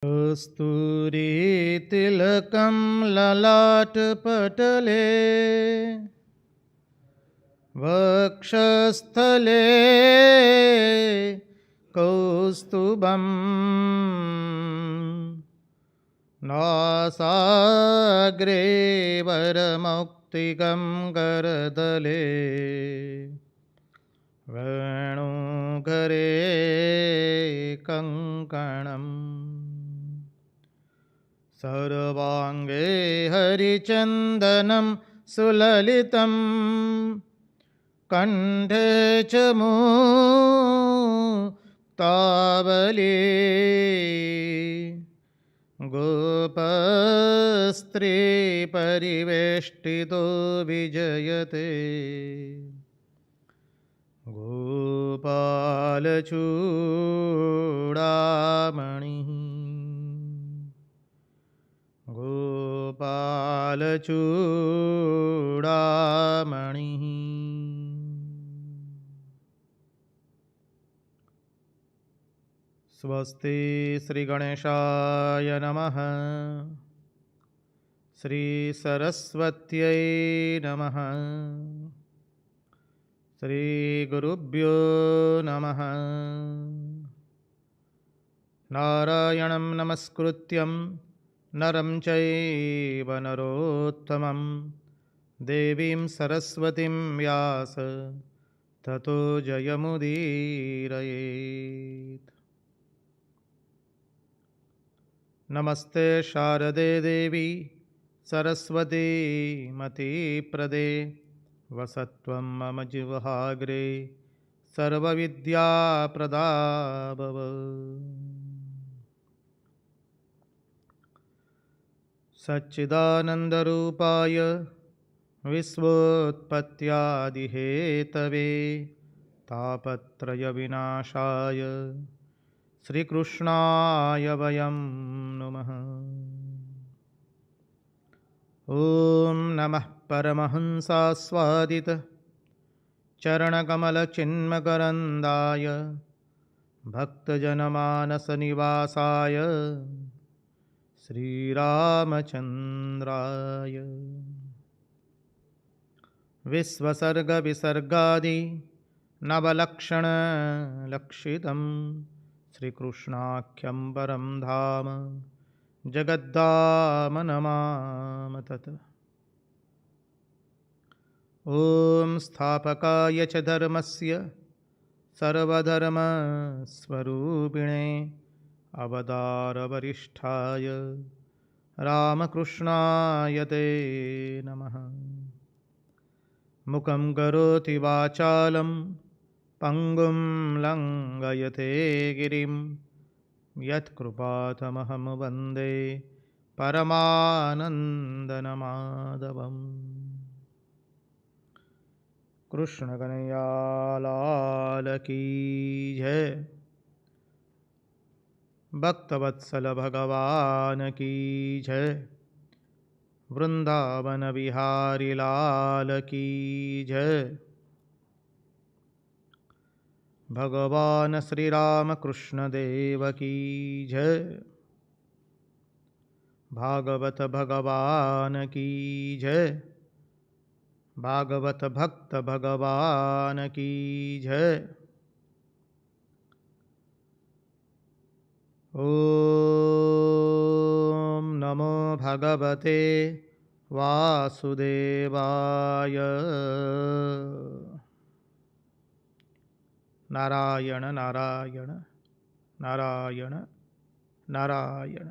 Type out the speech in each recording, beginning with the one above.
कस्तूरीतिलकं ललाटपटले वक्षस्थले कौस्तुभं नासाग्रे वरमौक्तिकं करतले वेणुकरे कङ्कणम् सर्वाङ्गे हरिचन्दनं सुललितं कण्ठे च मुक्तावली गोपस्त्रीपरिवेष्टितो विजयते गोपालचूडामणिः गोपालचूडामणिः। स्वस्ति श्रीगणेशाय नमः। श्रीसरस्वत्यै नमः। श्रीगुरुभ्यो नमः। नारायणं नमस्कृत्यं नरं चैव नरोत्तमं देवीं सरस्वतीं व्यास ततो जयमुदीरयेत्। नमस्ते शारदे देवी सरस्वती मतिप्रदे वसत्वं मम जिह्वाग्रे सर्वविद्याप्रदा भव। सच्चिदानन्दरूपाय विश्वोत्पत्त्यादिहेतवे तापत्रयविनाशाय श्रीकृष्णाय वयं नुमः। ॐ नमः परमहंसास्वादित चरणकमलचिन्मकरन्दाय भक्तजनमानसनिवासाय श्रीरामचन्द्राय विश्वसर्गविसर्गादि नवलक्षणलक्षितं श्रीकृष्णाख्यं परं धाम जगद्धाम नमामि तत्। ॐ स्थापकाय च धर्मस्य सर्वधर्मस्वरूपिणे अवतारवरिष्ठाय रामकृष्णाय ते नमः। मुखं करोति वाचालं पङ्गुं लङ्घयते गिरिं यत्कृपातमहं वन्दे परमानन्दमाधवम्। कृष्ण कन्हैया लाल की जय। भक्तवत्सल भगवान की जय। वृंदावन बिहारी लाल की जय। भगवान श्री राम कृष्ण देव की जय। भागवत भगवान की जय। भागवत भक्त भगवान की जय। ॐ नमो भगवते वासुदेवाय। नारायण नारायण नारायण नारायण।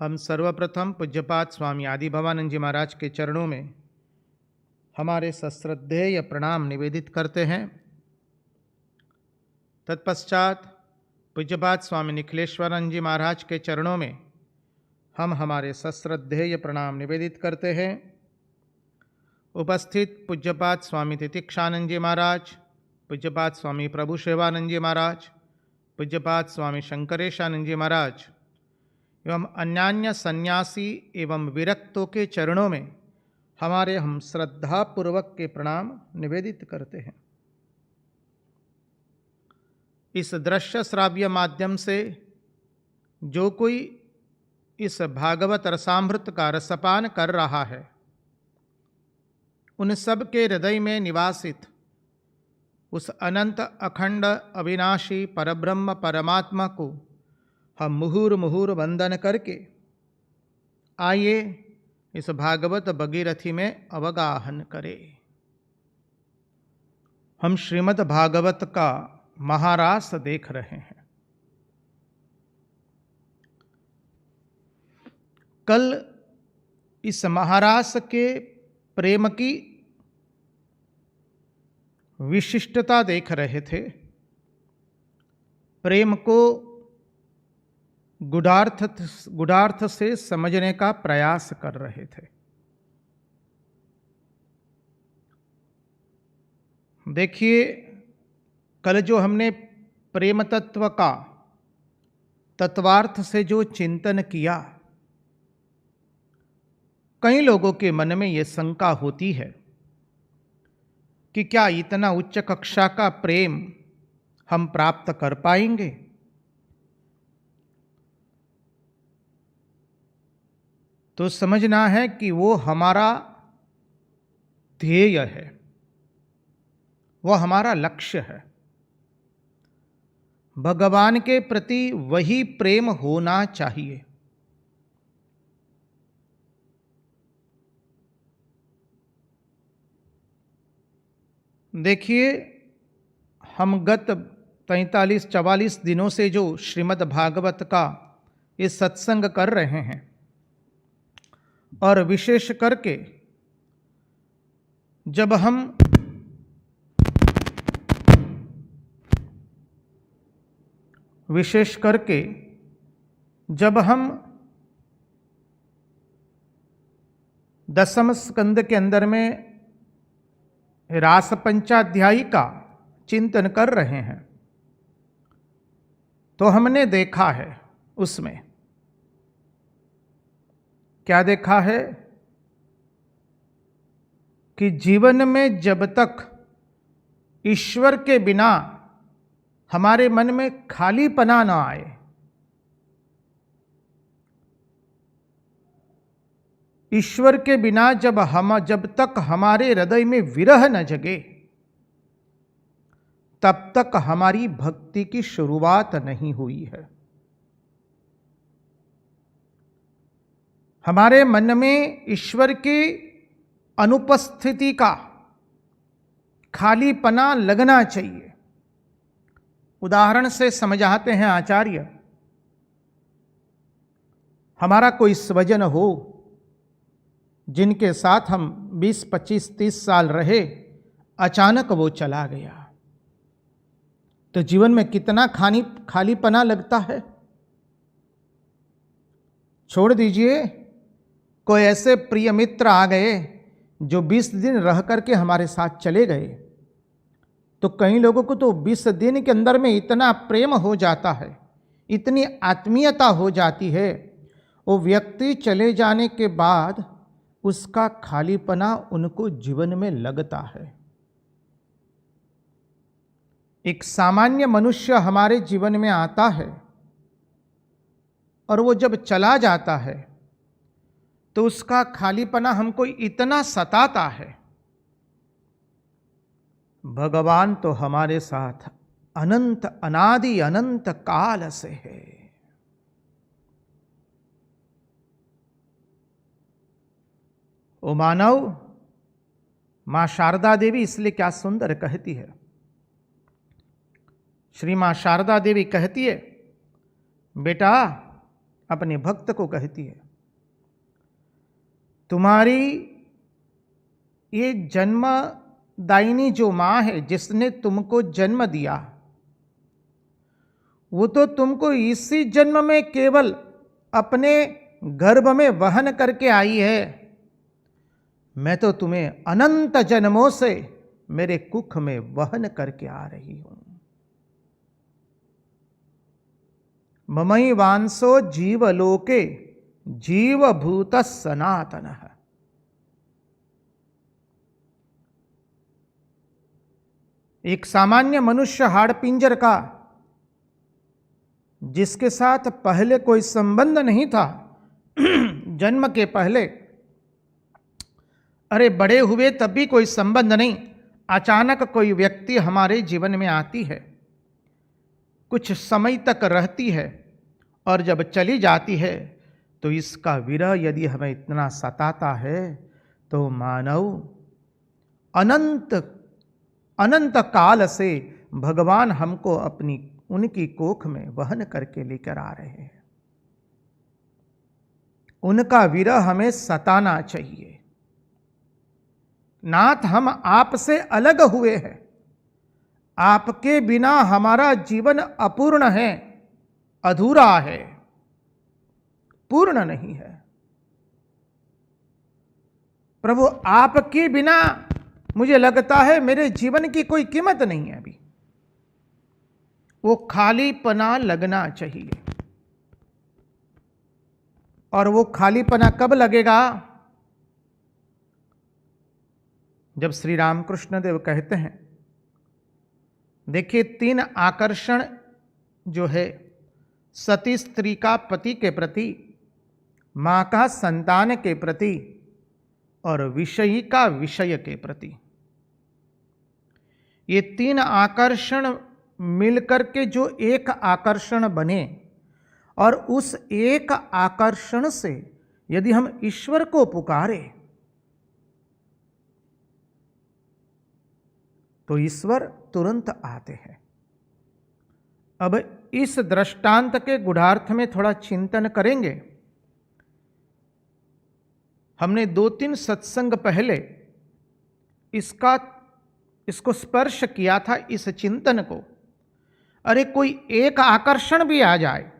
हम सर्वप्रथम पूज्यपाद स्वामी आदि भवानंद जी महाराज के चरणों में हमारे सश्रद्धेय प्रणाम निवेदित करते हैं। तत्पश्चात पूज्यपाद स्वामी निखिलेश्वरानंद जी महाराज के चरणों में हम हमारे सश्रद्धेय प्रणाम निवेदित करते हैं। उपस्थित पूज्यपाद स्वामी तितिक्षानंद जी महाराज, पूज्यपाद स्वामी प्रभु सेवानंद जी महाराज, पूज्यपाद स्वामी शंकरेशानंद जी महाराज एवं अन्यान्य सन्यासी एवं विरक्तों के चरणों में हमारे हम श्रद्धापूर्वक के प्रणाम निवेदित करते हैं। इस दृश्य श्राव्य माध्यम से जो कोई इस भागवत रसामृत का रसपान कर रहा है, उन सब के हृदय में निवासित उस अनंत अखंड अविनाशी परब्रह्म परमात्मा को हम मुहुर मुहुर वंदन करके आइए इस भागवत भगीरथी में अवगाहन करें। हम श्रीमद् भागवत का महारास देख रहे हैं। कल इस महारास के प्रेम की विशिष्टता देख रहे थे, प्रेम को गूढ़ार्थ से समझने का प्रयास कर रहे थे। देखिए, कल जो हमने प्रेम तत्व का तत्वार्थ से जो चिंतन किया, कई लोगों के मन में यह शंका होती है कि क्या इतना उच्च कक्षा का प्रेम हम प्राप्त कर पाएंगे। तो समझना है कि वो हमारा ध्येय है, वो हमारा लक्ष्य है। भगवान के प्रति वही प्रेम होना चाहिए। देखिए, हम गत 43-44 दिनों से जो श्रीमद् भागवत का ये सत्संग कर रहे हैं, और विशेष करके जब हम दसम स्कंद के अंदर में रास पंचाध्यायी का चिंतन कर रहे हैं, तो हमने देखा है, उसमें क्या देखा है कि जीवन में जब तक ईश्वर के बिना हमारे मन में खालीपना न आए, ईश्वर के बिना जब तक हमारे हृदय में विरह न जगे, तब तक हमारी भक्ति की शुरुआत नहीं हुई है। हमारे मन में ईश्वर की अनुपस्थिति का खालीपना लगना चाहिए। उदाहरण से समझाते हैं आचार्य। हमारा कोई स्वजन हो जिनके साथ हम 20, 25, 30 साल रहे, अचानक वो चला गया, तो जीवन में कितना खालीपना लगता है। छोड़ दीजिए, कोई ऐसे प्रिय मित्र आ गए जो 20 दिन रह करके हमारे साथ चले गए, तो कई लोगों को तो 20 दिन के अंदर में इतना प्रेम हो जाता है, इतनी आत्मीयता हो जाती है, वो व्यक्ति चले जाने के बाद उसका खालीपना उनको जीवन में लगता है। एक सामान्य मनुष्य हमारे जीवन में आता है और वो जब चला जाता है तो उसका खालीपना हमको इतना सताता है। भगवान तो हमारे साथ अनंत अनादि अनंत काल से है। ओ मानव, मां शारदा देवी इसलिए क्या सुंदर कहती है। श्री मां शारदा देवी कहती है, बेटा, अपने भक्त को कहती है, तुम्हारी ये जन्मदायिनी जो मां है, जिसने तुमको जन्म दिया, वो तो तुमको इसी जन्म में केवल अपने गर्भ में वहन करके आई है। मैं तो तुम्हें अनंत जन्मों से मेरे कुख में वहन करके आ रही हूं। ममई वांसो जीवलोके जीवभूत सनातन। एक सामान्य मनुष्य हाड़ पिंजर का जिसके साथ पहले कोई संबंध नहीं था, जन्म के पहले, अरे बड़े हुए तब भी कोई संबंध नहीं, अचानक कोई व्यक्ति हमारे जीवन में आती है, कुछ समय तक रहती है और जब चली जाती है तो इसका विरह यदि हमें इतना सताता है तो मानव अनंत अनंत काल से भगवान हमको अपनी उनकी कोख में वहन करके लेकर आ रहे हैं। उनका विरह हमें सताना चाहिए। नाथ, हम आपसे अलग हुए हैं, आपके बिना हमारा जीवन अपूर्ण है, अधूरा है, पूर्ण नहीं है। प्रभु, आपके बिना मुझे लगता है मेरे जीवन की कोई कीमत नहीं है। अभी वो खालीपना लगना चाहिए। और वो खालीपना कब लगेगा? जब श्री रामकृष्ण देव कहते हैं, देखिए 3 आकर्षण जो है, सती स्त्री का पति के प्रति, मां का संतान के प्रति और विषयी का विषय के प्रति, ये 3 आकर्षण मिलकर के जो एक आकर्षण बने, और उस एक आकर्षण से यदि हम ईश्वर को पुकारे तो ईश्वर तुरंत आते हैं। अब इस दृष्टांत के गूढ़ार्थ में थोड़ा चिंतन करेंगे। हमने 2-3 सत्संग पहले इसको स्पर्श किया था, इस चिंतन को। अरे कोई एक आकर्षण भी आ जाए,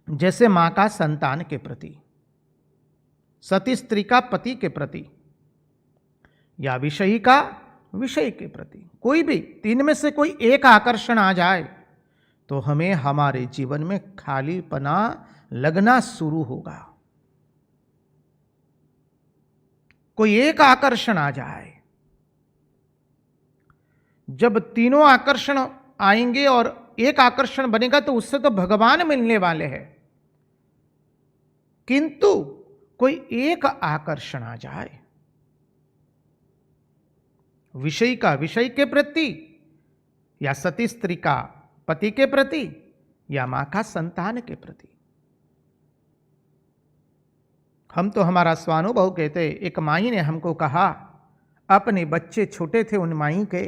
जैसे मां का संतान के प्रति, सती स्त्री का पति के प्रति, या विषयी का विषय के प्रति, कोई भी 3 में से कोई एक आकर्षण आ जाए तो हमें हमारे जीवन में खालीपना लगना शुरू होगा। कोई एक आकर्षण आ जाए, जब तीनों आकर्षण आएंगे और एक आकर्षण बनेगा तो उससे तो भगवान मिलने वाले हैं, किंतु कोई एक आकर्षण आ जाए, विषय का विषय के प्रति, या सती स्त्री का पति के प्रति, या मां का संतान के प्रति। हम तो हमारा स्वानुभव कहते, एक माई ने हमको कहा, अपने बच्चे छोटे थे उन माई के,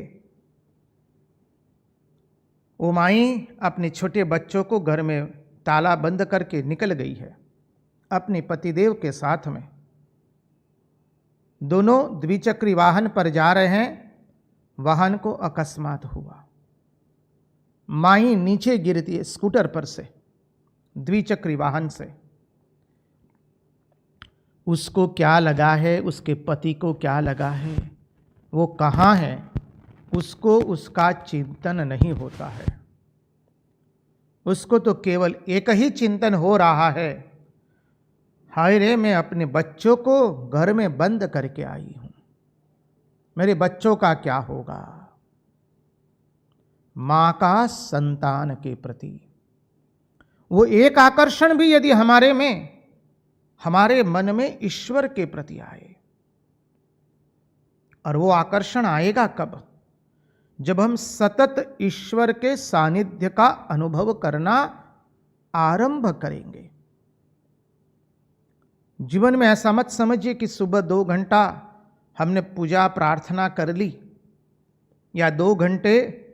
वो माई अपने छोटे बच्चों को घर में ताला बंद करके निकल गई है अपने पतिदेव के साथ में। दोनों द्विचक्री वाहन पर जा रहे हैं, वाहन को अकस्मात हुआ, माई नीचे गिरती है स्कूटर पर से, द्विचक्री वाहन से। उसको क्या लगा है, उसके पति को क्या लगा है, वो कहाँ है, उसको उसका चिंतन नहीं होता है। उसको तो केवल एक ही चिंतन हो रहा है, हाय रे, मैं अपने बच्चों को घर में बंद करके आई हूं, मेरे बच्चों का क्या होगा। मां का संतान के प्रति वो एक आकर्षण भी यदि हमारे मन में ईश्वर के प्रति आए, और वो आकर्षण आएगा कब? जब हम सतत ईश्वर के सानिध्य का अनुभव करना आरंभ करेंगे। जीवन में ऐसा मत समझिए कि सुबह 2 घंटा हमने पूजा प्रार्थना कर ली, या 2 घंटे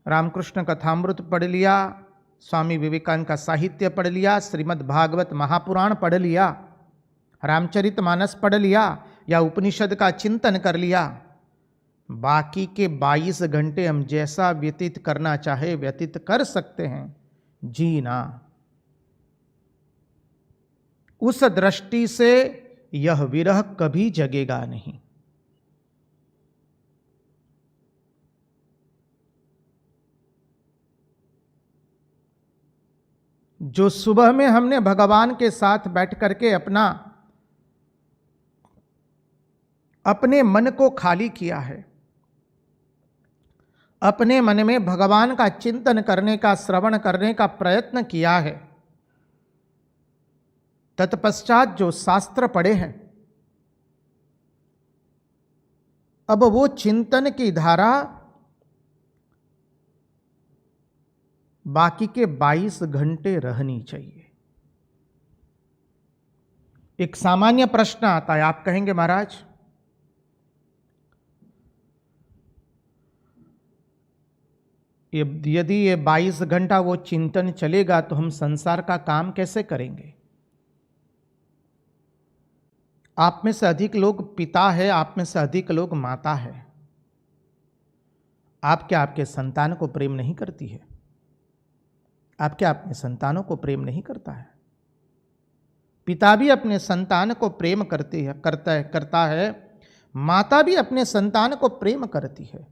रामकृष्ण कथामृत पढ़ लिया, स्वामी विवेकानंद का साहित्य पढ़ लिया, श्रीमद् भागवत महापुराण पढ़ लिया, रामचरितमानस पढ़ लिया, या उपनिषद का चिंतन कर लिया। बाकी के 22 घंटे हम जैसा व्यतीत करना चाहे व्यतीत कर सकते हैं, जीना। उस दृष्टि से यह विरह कभी जगेगा नहीं। जो सुबह में हमने भगवान के साथ बैठ करके अपने मन को खाली किया है, अपने मन में भगवान का चिंतन करने का, श्रवण करने का प्रयत्न किया है, तत्पश्चात जो शास्त्र पढ़े हैं, अब वो चिंतन की धारा बाकी के 22 घंटे रहनी चाहिए। एक सामान्य प्रश्न आता है, आप कहेंगे महाराज यदि ये 22 घंटा वो चिंतन चलेगा तो हम संसार का काम कैसे करेंगे? आप में से अधिक लोग पिता है, आप में से अधिक लोग माता है। आप क्या आपके संतान को प्रेम नहीं करती है? आप क्या अपने संतानों को प्रेम नहीं करता है? पिता भी अपने संतान को प्रेम करता है, माता भी अपने संतान को प्रेम करती है।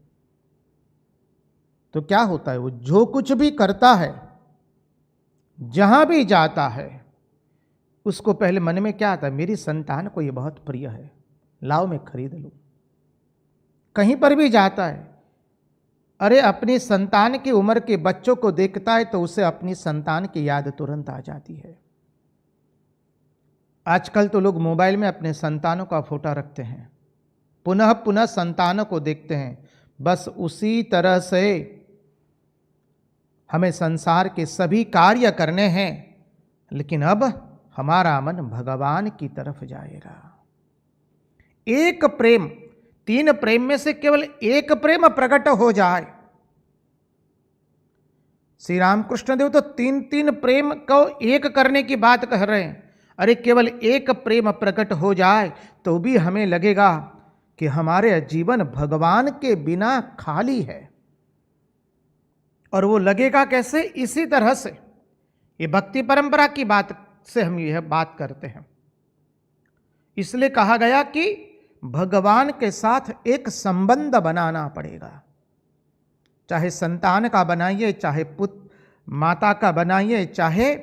तो क्या होता है, वो जो कुछ भी करता है, जहां भी जाता है, उसको पहले मन में क्या आता है, मेरी संतान को ये बहुत प्रिय है, लाओ मैं खरीद लूं। कहीं पर भी जाता है, अरे अपनी संतान की उम्र के बच्चों को देखता है तो उसे अपनी संतान की याद तुरंत आ जाती है। आजकल तो लोग मोबाइल में अपने संतानों का फोटो रखते हैं, पुनः पुनः संतानों को देखते हैं। बस उसी तरह से हमें संसार के सभी कार्य करने हैं, लेकिन अब हमारा मन भगवान की तरफ जाएगा। एक प्रेम, 3 प्रेम में से केवल एक प्रेम प्रकट हो जाए। श्री रामकृष्ण देव तो 3 प्रेम को एक करने की बात कह रहे हैं। अरे केवल एक प्रेम प्रकट हो जाए तो भी हमें लगेगा कि हमारे जीवन भगवान के बिना खाली है। और वो लगेगा कैसे? इसी तरह से, ये भक्ति परंपरा की बात से हम यह बात करते हैं। इसलिए कहा गया कि भगवान के साथ एक संबंध बनाना पड़ेगा। चाहे संतान का बनाइए, चाहे पुत्र माता का बनाइए, चाहे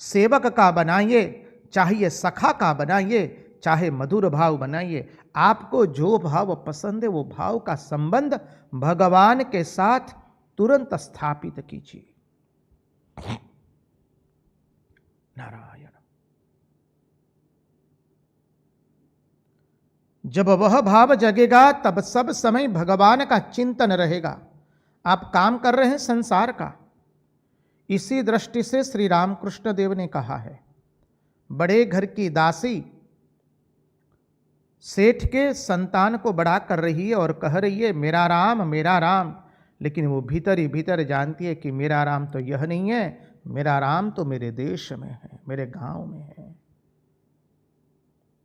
सेवक का बनाइए, चाहे सखा का बनाइए, चाहे मधुर भाव बनाइए। आपको जो भाव पसंद है वो भाव का संबंध भगवान के साथ तुरंत स्थापित कीजिए। नारायण। जब वह भाव जगेगा तब सब समय भगवान का चिंतन रहेगा। आप काम कर रहे हैं संसार का। इसी दृष्टि से श्री रामकृष्ण देव ने कहा है, बड़े घर की दासी सेठ के संतान को बड़ा कर रही है और कह रही है मेरा राम मेरा राम, लेकिन वो भीतर ही भीतर जानती है कि मेरा राम तो यह नहीं है, मेरा राम तो मेरे देश में है, मेरे गांव में है।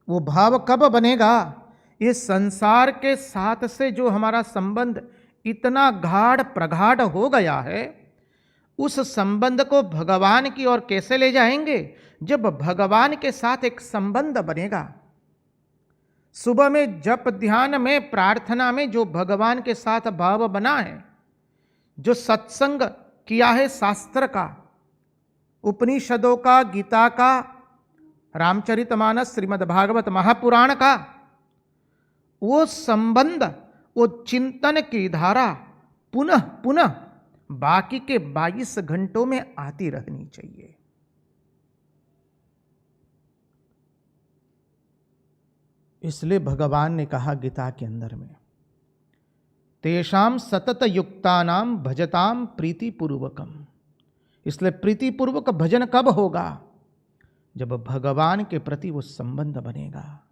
वो भाव कब बनेगा? इस संसार के साथ से जो हमारा संबंध इतना गाढ़ प्रगाढ़ हो गया है, उस संबंध को भगवान की ओर कैसे ले जाएंगे? जब भगवान के साथ एक संबंध बनेगा। सुबह में जप ध्यान में प्रार्थना में जो भगवान के साथ भाव बना है, जो सत्संग किया है शास्त्र का, उपनिषदों का, गीता का, रामचरितमानस, श्रीमद् भागवत महापुराण का, वो संबंध, वो चिंतन की धारा पुनः पुनः बाकी के 22 घंटों में आती रहनी चाहिए। इसलिए भगवान ने कहा गीता के अंदर में, तेषाम सतत युक्तानाम भजताम प्रीतिपूर्वकम। इसलिए प्रीतिपूर्वक भजन कब होगा? जब भगवान के प्रति वो संबंध बनेगा।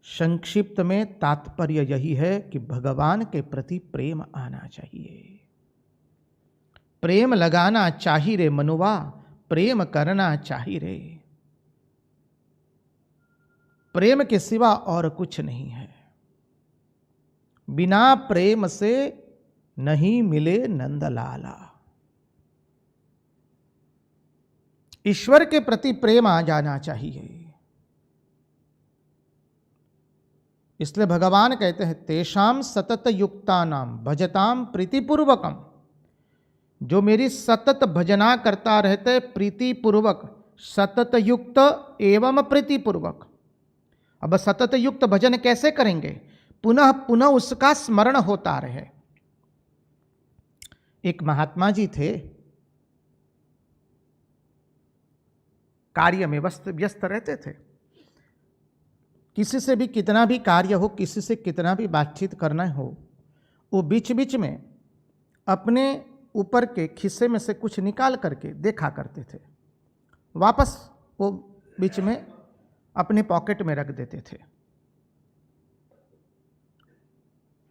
संक्षिप्त में तात्पर्य यही है कि भगवान के प्रति प्रेम आना चाहिए। प्रेम लगाना चाहिए रे मनुवा, प्रेम करना चाहिए रे। प्रेम के सिवा और कुछ नहीं है। बिना प्रेम से नहीं मिले नंदलाला। ईश्वर के प्रति प्रेम आ जाना चाहिए। इसलिए भगवान कहते हैं तेषाम सतत युक्तानाम भजताम प्रीतिपूर्वकम। जो मेरी सतत भजना करता रहते प्रीतिपूर्वक, सतत युक्त एवं प्रीतिपूर्वक। अब सतत युक्त भजन कैसे करेंगे? पुनः पुनः उसका स्मरण होता रहे। एक महात्मा जी थे, कार्य में व्यस्त रहते थे। किसी से भी कितना भी कार्य हो, किसी से कितना भी बातचीत करना हो, वो बीच बीच में अपने ऊपर के खिस्से में से कुछ निकाल करके देखा करते थे, वापस वो बीच में अपने पॉकेट में रख देते थे।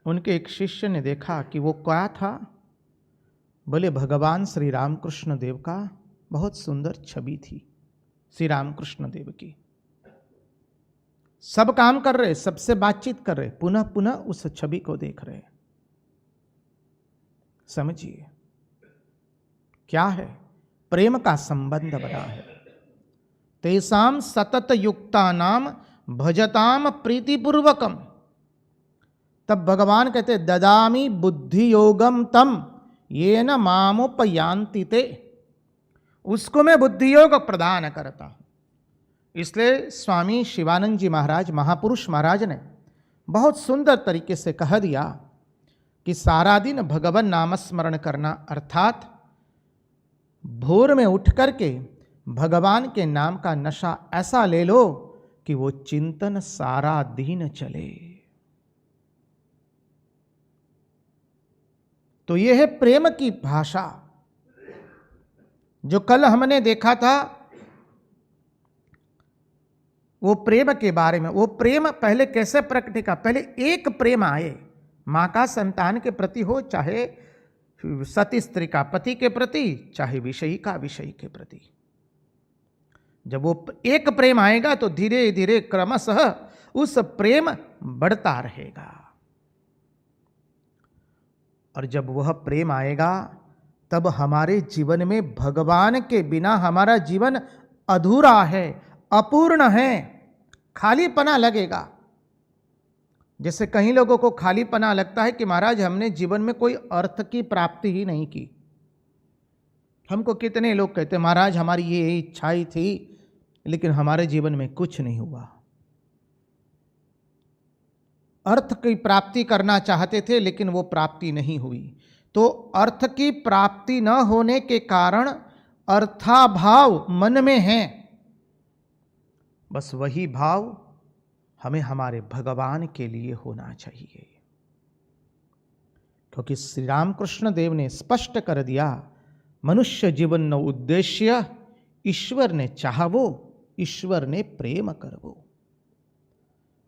उनके एक शिष्य ने देखा कि वो क्या था। बोले भगवान श्री रामकृष्ण देव का बहुत सुंदर छवि थी, श्री रामकृष्ण देव की। सब काम कर रहे, सबसे बातचीत कर रहे, पुनः पुनः उस छवि को देख रहे। समझिए क्या है, प्रेम का संबंध बना है। तेसाम सतत युक्ता नाम भजताम प्रीतिपूर्वकम। तब भगवान कहते ददामी बुद्धि योगम तम ये न मामुपयांति ते। उसको मैं बुद्धि योग प्रदान करता हूं। इसलिए स्वामी शिवानंद जी महाराज, महापुरुष महाराज ने बहुत सुंदर तरीके से कह दिया कि सारा दिन भगवान नाम स्मरण करना, अर्थात भोर में उठ करके भगवान के नाम का नशा ऐसा ले लो कि वो चिंतन सारा दिन चले। तो यह है प्रेम की भाषा। जो कल हमने देखा था वो प्रेम के बारे में। वो प्रेम पहले कैसे प्रकट का, पहले एक प्रेम आए, मां का संतान के प्रति हो, चाहे सती स्त्री का पति के प्रति, चाहे विषयी का विषयी के प्रति। जब वो एक प्रेम आएगा तो धीरे धीरे क्रमशः उस प्रेम बढ़ता रहेगा। और जब वह प्रेम आएगा तब हमारे जीवन में भगवान के बिना हमारा जीवन अधूरा है, अपूर्ण है, खालीपना लगेगा। जैसे कई लोगों को खालीपना लगता है कि महाराज हमने जीवन में कोई अर्थ की प्राप्ति ही नहीं की। हमको कितने लोग कहते हैं महाराज हमारी ये इच्छाएं थी लेकिन हमारे जीवन में कुछ नहीं हुआ। अर्थ की प्राप्ति करना चाहते थे लेकिन वो प्राप्ति नहीं हुई। तो अर्थ की प्राप्ति न होने के कारण अर्थाभाव मन में है। बस वही भाव हमें हमारे भगवान के लिए होना चाहिए, क्योंकि श्री रामकृष्ण देव ने स्पष्ट कर दिया मनुष्य जीवन न उद्देश्य ईश्वर ने चाहवो, ईश्वर ने प्रेम करवो।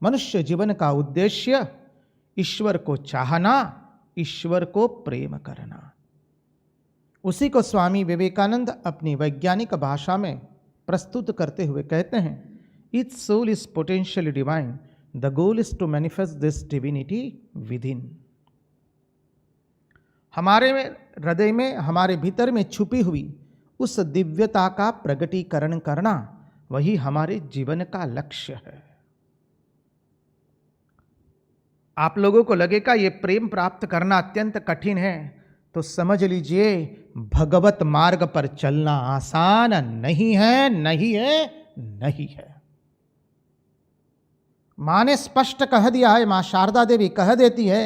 मनुष्य जीवन का उद्देश्य ईश्वर को चाहना, ईश्वर को प्रेम करना। उसी को स्वामी विवेकानंद अपनी वैज्ञानिक भाषा में प्रस्तुत करते हुए कहते हैं, each soul is potentially divine, the goal is to manifest this divinity within. हमारे हृदय में, हमारे भीतर में छुपी हुई उस दिव्यता का प्रगटीकरण करना, वही हमारे जीवन का लक्ष्य है। आप लोगों को लगेगा ये प्रेम प्राप्त करना अत्यंत कठिन है, तो समझ लीजिए भगवत मार्ग पर चलना आसान नहीं है, नहीं है, नहीं है। मां ने स्पष्ट कह दिया है, मां शारदा देवी कह देती है,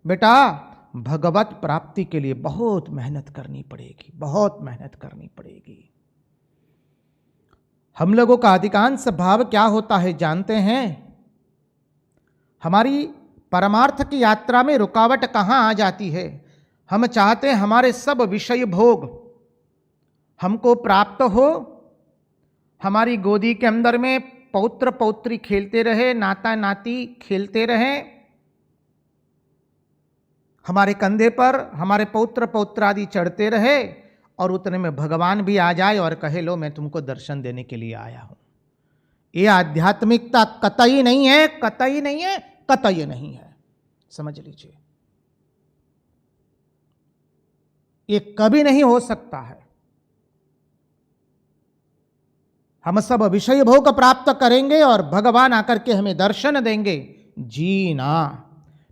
बेटा भगवत प्राप्ति के लिए बहुत मेहनत करनी पड़ेगी, बहुत मेहनत करनी पड़ेगी। हम लोगों का अधिकांश भाव क्या होता है जानते हैं? हमारी परमार्थ की यात्रा में रुकावट कहाँ आ जाती है? हम चाहते हैं हमारे सब विषय भोग हमको प्राप्त हो, हमारी गोदी के अंदर में पौत्र पौत्री खेलते रहे, नाता नाती खेलते रहे, हमारे कंधे पर हमारे पौत्र पौत्र आदि चढ़ते रहे, और उतने में भगवान भी आ जाए और कहे लो मैं तुमको दर्शन देने के लिए आया हूं। ये आध्यात्मिकता कतई नहीं है, कतई नहीं है, कतई नहीं है। समझ लीजिए, ये कभी नहीं हो सकता है। हम सब विषय भोग प्राप्त करेंगे और भगवान आकर के हमें दर्शन देंगे। जी ना,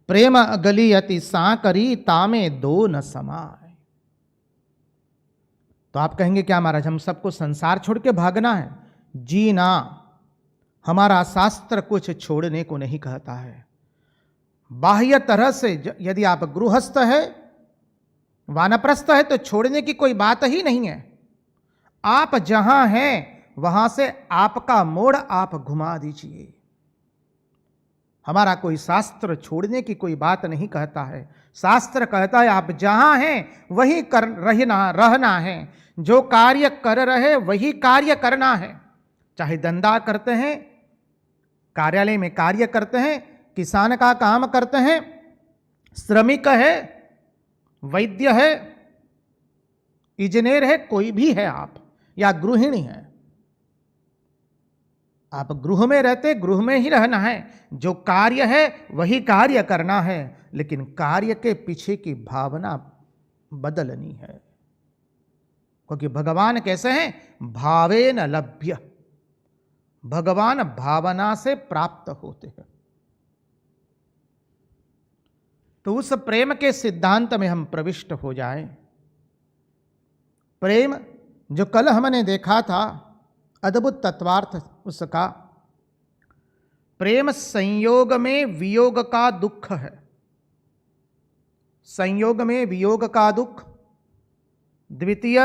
प्रेम गली अति सांकरी तामे दो न समाय। तो आप कहेंगे क्या महाराज हम सबको संसार छोड़ के भागना है? जी ना, हमारा शास्त्र कुछ छोड़ने को नहीं कहता है। बाह्य तरह से यदि आप गृहस्थ है, वानप्रस्थ है, तो छोड़ने की कोई बात ही नहीं है। आप जहां हैं वहां से आपका मोड़ आप घुमा दीजिए। हमारा कोई शास्त्र छोड़ने की कोई बात नहीं कहता है। शास्त्र कहता है आप जहां हैं वही रहना है। जो कार्य कर रहे वही कार्य करना है। चाहे धंधा करते हैं, कार्यालय में कार्य करते हैं, किसान का काम करते हैं, श्रमिक है, वैद्य है, इंजीनियर है, कोई भी है आप, या गृहिणी है, आप गृह में रहते, गृह में ही रहना है। जो कार्य है वही कार्य करना है, लेकिन कार्य के पीछे की भावना बदलनी है। क्योंकि भगवान कैसे हैं? भावेन लभ्य। भगवान भावना से प्राप्त होते हैं। तो उस प्रेम के सिद्धांत में हम प्रविष्ट हो जाएं। प्रेम जो कल हमने देखा था, अद्भुत तत्वार्थ उसका, प्रेम संयोग में वियोग का दुख है। संयोग में वियोग का दुख, द्वितीय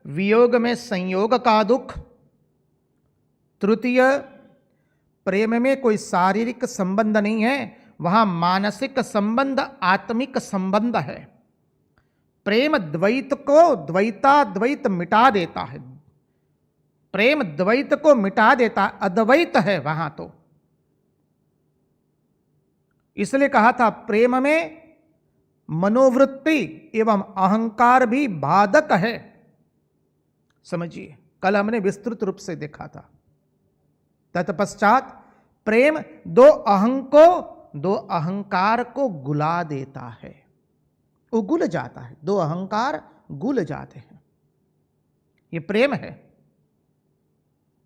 वियोग में संयोग का दुख, तृतीय प्रेम में कोई शारीरिक संबंध नहीं है, वहां मानसिक संबंध, आत्मिक संबंध है। प्रेम द्वैत को द्वैताद्वैत मिटा देता है। प्रेम द्वैत को मिटा देता, अद्वैत है वहां तो। इसलिए कहा था प्रेम में मनोवृत्ति एवं अहंकार भी बाधक है। समझिए, कल हमने विस्तृत रूप से देखा था। तत्पश्चात प्रेम दो अहंकार को गुला देता है। वो गुल जाता है, दो अहंकार गुल जाते हैं। ये प्रेम है।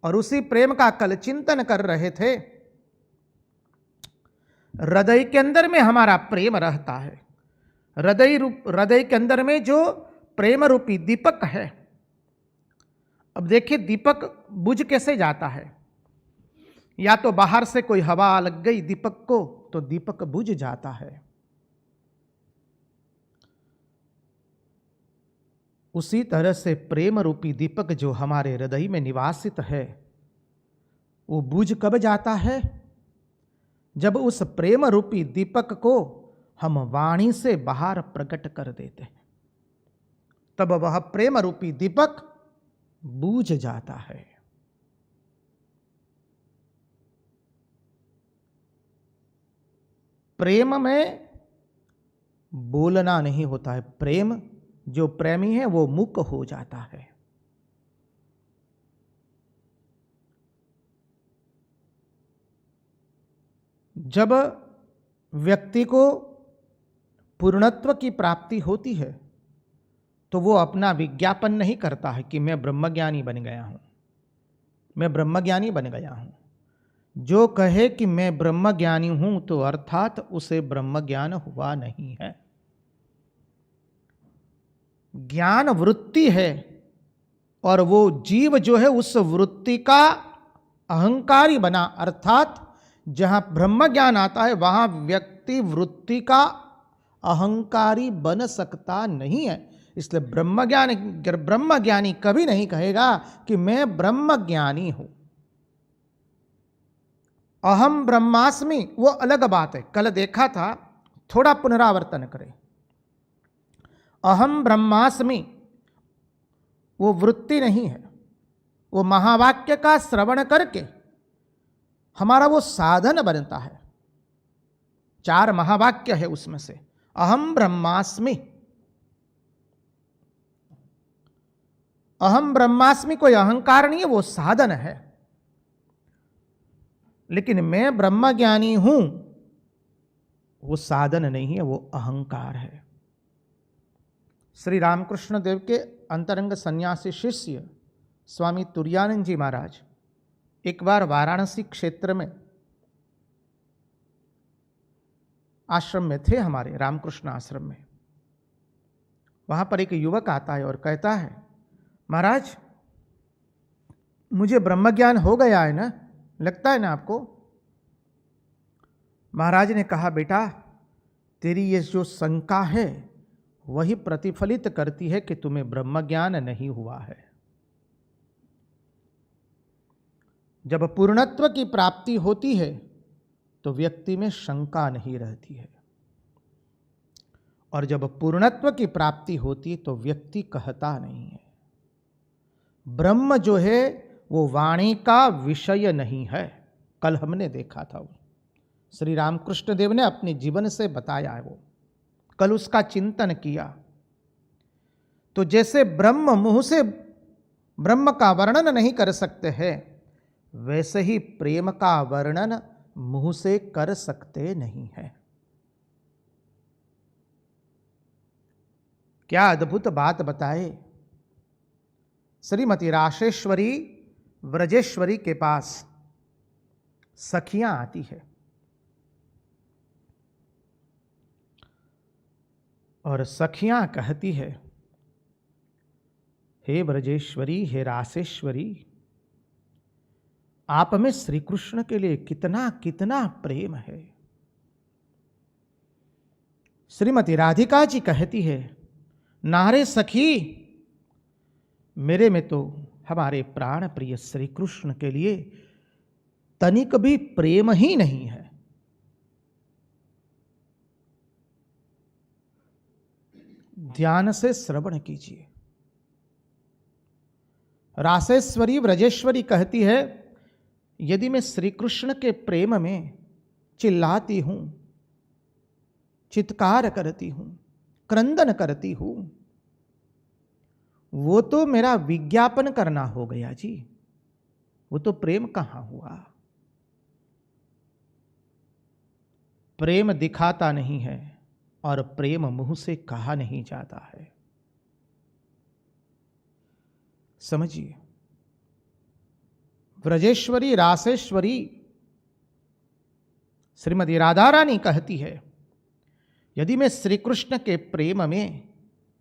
और उसी प्रेम का कल चिंतन कर रहे थे। हृदय के अंदर में हमारा प्रेम रहता है। हृदय के अंदर में जो प्रेम रूपी दीपक है। अब देखिए, दीपक बुझ कैसे जाता है? या तो बाहर से कोई हवा लग गई दीपक को तो दीपक बुझ जाता है। उसी तरह से प्रेम रूपी दीपक जो हमारे हृदय में निवासित है, वो बुझ कब जाता है? जब उस प्रेम रूपी दीपक को हम वाणी से बाहर प्रकट कर देते हैं, तब वह प्रेम रूपी दीपक बुझ जाता है। प्रेम में बोलना नहीं होता है। प्रेम, जो प्रेमी है वो मूक हो जाता है। जब व्यक्ति को पूर्णत्व की प्राप्ति होती है तो वो अपना विज्ञापन नहीं करता है कि मैं ब्रह्मज्ञानी बन गया हूं, मैं ब्रह्मज्ञानी बन गया हूं। जो कहे कि मैं ब्रह्मज्ञानी हूं तो अर्थात उसे ब्रह्मज्ञान हुआ नहीं है। ज्ञान वृत्ति है और वो जीव जो है उस वृत्ति का अहंकारी बना, अर्थात जहां ब्रह्म ज्ञान आता है वहां व्यक्ति वृत्ति का अहंकारी बन सकता नहीं है। इसलिए ब्रह्मज्ञानी कभी नहीं कहेगा कि मैं ब्रह्मज्ञानी हूं। अहम ब्रह्मास्मि वो अलग बात है, कल देखा था, थोड़ा पुनरावर्तन करें। अहम ब्रह्मास्मि वो वृत्ति नहीं है, वो महावाक्य का श्रवण करके हमारा वो साधन बनता है। 4 महावाक्य है उसमें से। अहम ब्रह्मास्मि, अहम ब्रह्मास्मि कोई अहंकार नहीं है, वो साधन है। लेकिन मैं ब्रह्मज्ञानी हूं वो साधन नहीं है, वो अहंकार है। श्री रामकृष्ण देव के अंतरंग सन्यासी शिष्य स्वामी तुरानंद जी महाराज एक बार वाराणसी क्षेत्र में आश्रम में थे, हमारे रामकृष्ण आश्रम में। वहां पर एक युवक आता है और कहता है, महाराज मुझे ब्रह्मज्ञान हो गया है ना, लगता है ना आपको? महाराज ने कहा, बेटा तेरी ये जो शंका है वही प्रतिफलित करती है कि तुम्हें ब्रह्म ज्ञान नहीं हुआ है। जब पूर्णत्व की प्राप्ति होती है तो व्यक्ति में शंका नहीं रहती है, और जब पूर्णत्व की प्राप्ति होती तो व्यक्ति कहता नहीं है। ब्रह्म जो है वो वाणी का विषय नहीं है। कल हमने देखा था, श्री रामकृष्ण देव ने अपने जीवन से बताया है, वो कल उसका चिंतन किया। तो जैसे ब्रह्म मुंह से ब्रह्म का वर्णन नहीं कर सकते हैं, वैसे ही प्रेम का वर्णन मुंह से कर सकते नहीं है। क्या अद्भुत बात बताए। श्रीमती राशेश्वरी व्रजेश्वरी के पास सखियां आती है और सखियां कहती है, हे ब्रजेश्वरी, हे रासेश्वरी, आप में श्री कृष्ण के लिए कितना कितना प्रेम है। श्रीमती राधिका जी कहती है, नारे सखी, मेरे में तो हमारे प्राण प्रिय श्री कृष्ण के लिए तनिक भी प्रेम ही नहीं है। ध्यान से श्रवण कीजिए। रासेश्वरी व्रजेश्वरी कहती है, यदि मैं श्री कृष्ण के प्रेम में चिल्लाती हूं, चित्कार करती हूं, क्रंदन करती हूं, वो तो मेरा विज्ञापन करना हो गया जी, वो तो प्रेम कहां हुआ। प्रेम दिखाता नहीं है और प्रेम मुंह से कहा नहीं जाता है। समझिए, व्रजेश्वरी रासेश्वरी श्रीमती राधा रानी कहती है, यदि मैं श्री कृष्ण के प्रेम में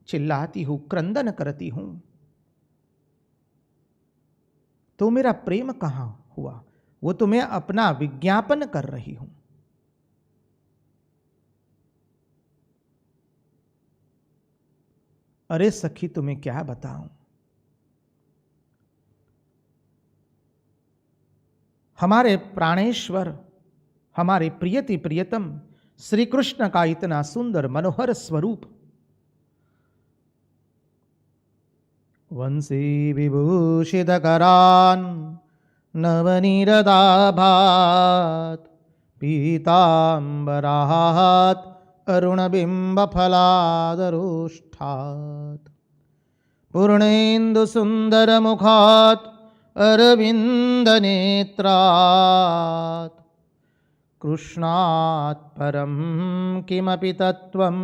चिल्लाती हूं, क्रंदन करती हूं, तो मेरा प्रेम कहां हुआ, वो तो मैं अपना विज्ञापन कर रही हूं। अरे सखी, तुम्हें क्या बताऊं, हमारे प्राणेश्वर, हमारे प्रियति प्रियतम श्री कृष्ण का इतना सुंदर मनोहर स्वरूप, वंशी विभूषित करान नवनीरदाभात पीतांबरात अरुणबिंब फलादरुष्ठात पूर्णेन्दु सुंदर मुखात अरविंद नेत्रात कृष्णात् परम किमपि तत्त्वम्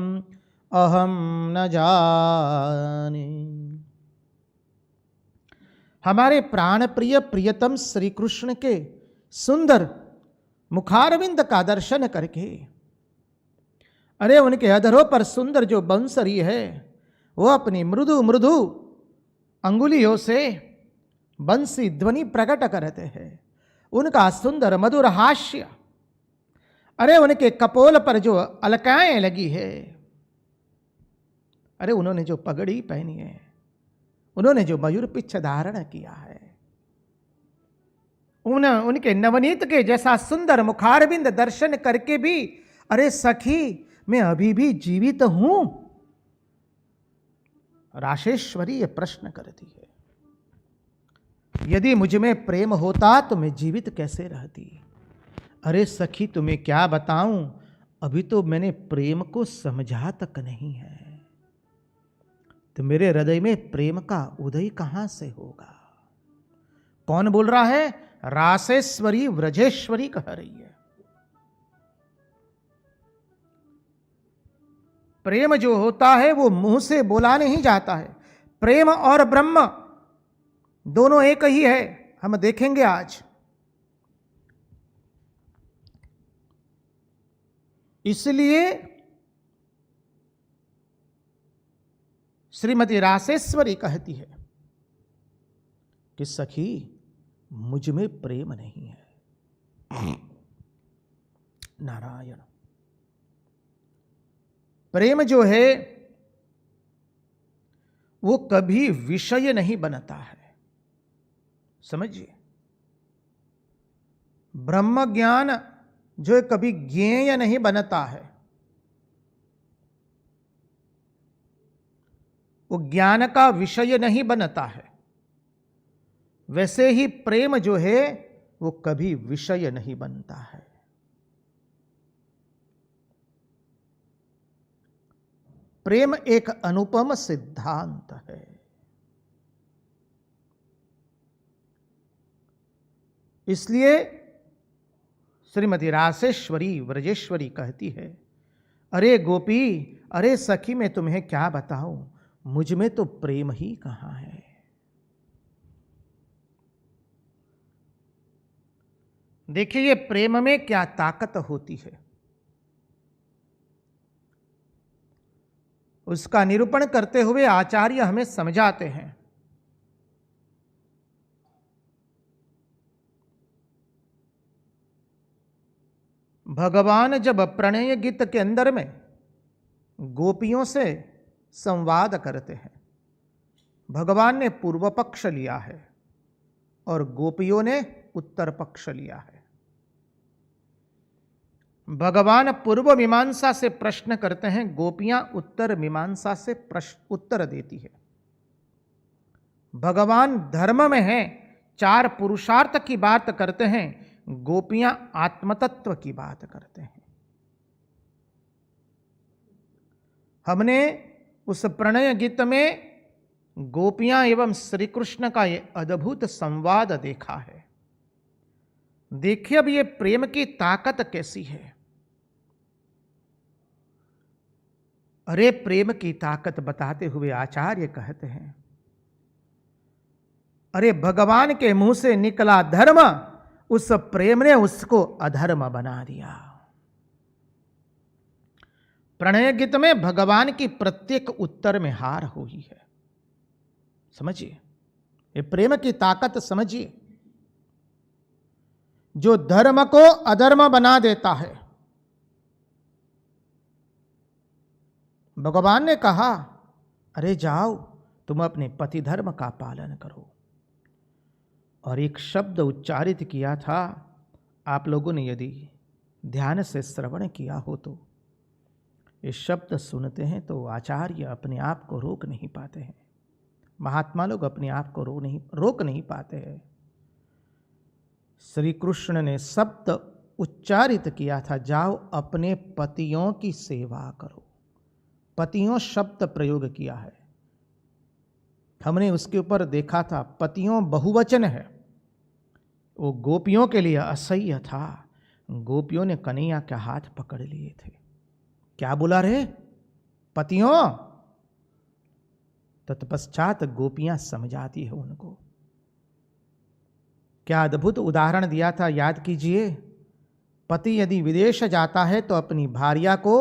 अहम न जाने। हमारे प्राण प्रिय प्रियतम श्री कृष्ण के सुंदर मुखारविंद का दर्शन करके, अरे उनके अधरों पर सुंदर जो बंसरी है, वो अपनी मृदु मृदु अंगुलियों से बंसी ध्वनि प्रकट करते हैं। उनका सुंदर मधुर हास्य, अरे उनके कपोल पर जो अलकाएं लगी है, अरे उन्होंने जो पगड़ी पहनी है, उन्होंने जो मयूर पिच्छ धारण किया है, उनके नवनीत के जैसा सुंदर मुखारविंद दर्शन करके भी, अरे सखी, मैं अभी भी जीवित हूं। राशेश्वरी ये प्रश्न करती है, यदि मुझ में प्रेम होता तो मैं जीवित कैसे रहती। अरे सखी, तुम्हें क्या बताऊं, अभी तो मैंने प्रेम को समझा तक नहीं है, तो मेरे हृदय में प्रेम का उदय कहां से होगा। कौन बोल रहा है? रासेश्वरी व्रजेश्वरी कह रही है। प्रेम जो होता है वो मुंह से बोला नहीं जाता है। प्रेम और ब्रह्म दोनों एक ही है, हम देखेंगे आज। इसलिए श्रीमती रासेश्वरी कहती है कि सखी, मुझ में प्रेम नहीं है। नारायण। प्रेम जो है वो कभी विषय नहीं बनता है, समझिए। ब्रह्म ज्ञान जो है कभी ज्ञेय नहीं बनता है, वो ज्ञान का विषय नहीं बनता है। वैसे ही प्रेम जो है वो कभी विषय नहीं बनता है। प्रेम एक अनुपम सिद्धांत है। इसलिए श्रीमती रासेश्वरी व्रजेश्वरी कहती है, अरे गोपी, अरे सखी, मैं तुम्हें क्या बताऊं, मुझ में तो प्रेम ही कहां है। देखिए ये प्रेम में क्या ताकत होती है, उसका निरूपण करते हुए आचार्य हमें समझाते हैं। भगवान जब प्रणय गीत के अंदर में गोपियों से संवाद करते हैं, भगवान ने पूर्व पक्ष लिया है और गोपियों ने उत्तर पक्ष लिया है। भगवान पूर्व मीमांसा से प्रश्न करते हैं, गोपियां उत्तर मीमांसा से उत्तर देती है। भगवान धर्म में हैं, चार पुरुषार्थ की बात करते हैं, गोपियां आत्मतत्व की बात करते हैं। हमने उस प्रणय गीत में गोपियां एवं श्री कृष्ण का ये अद्भुत संवाद देखा है। देखिए अब ये प्रेम की ताकत कैसी है। अरे प्रेम की ताकत बताते हुए आचार्य कहते हैं, अरे भगवान के मुंह से निकला धर्म, उस प्रेम ने उसको अधर्म बना दिया। प्रणय गीत में भगवान की प्रत्येक उत्तर में हार हुई है, समझिए। ये प्रेम की ताकत समझिए, जो धर्म को अधर्म बना देता है। भगवान ने कहा, अरे जाओ तुम अपने पति धर्म का पालन करो। और एक शब्द उच्चारित किया था, आप लोगों ने यदि ध्यान से श्रवण किया हो तो ये शब्द सुनते हैं तो आचार्य अपने आप को रोक नहीं पाते हैं, महात्मा लोग अपने आप को रोक नहीं पाते हैं। श्री कृष्ण ने शब्द उच्चारित किया था, जाओ अपने पतियों की सेवा करो। पतियों शब्द प्रयोग किया है, हमने उसके ऊपर देखा था पतियों बहुवचन है। वो गोपियों के लिए असह्य था। गोपियों ने कन्हैया के हाथ पकड़ लिए थे। क्या बोला रे, पतियों। तत्पश्चात गोपियां समझाती है उनको। क्या अद्भुत उदाहरण दिया था, याद कीजिए। पति यदि विदेश जाता है तो अपनी भार्या को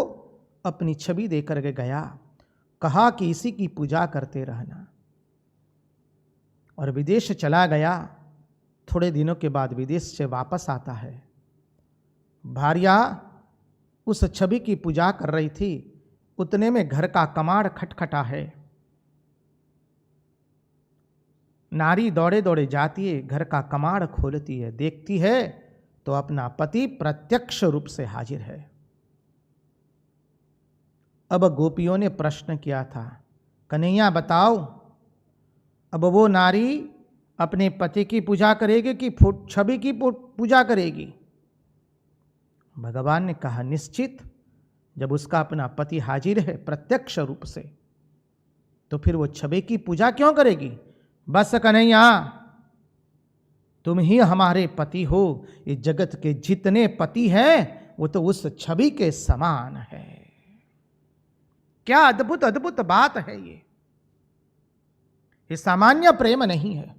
अपनी छवि देकर के गया, कहा कि इसी की पूजा करते रहना, और विदेश चला गया। थोड़े दिनों के बाद विदेश से वापस आता है, भार्या उस छवि की पूजा कर रही थी, उतने में घर का कमाड़ खटखटा है। नारी दौड़े दौड़े जाती है, घर का कमाड़ खोलती है, देखती है तो अपना पति प्रत्यक्ष रूप से हाजिर है। अब गोपियों ने प्रश्न किया था, कन्हैया बताओ, अब वो नारी अपने पति की पूजा करेगी कि छवि की पूजा करेगी? भगवान ने कहा, निश्चित, जब उसका अपना पति हाजिर है प्रत्यक्ष रूप से, तो फिर वो छवि की पूजा क्यों करेगी? बस कन्हैया, तुम ही हमारे पति हो। ये जगत के जितने पति हैं वो तो उस छवि के समान है। क्या अद्भुत अद्भुत बात है ये सामान्य प्रेम नहीं है।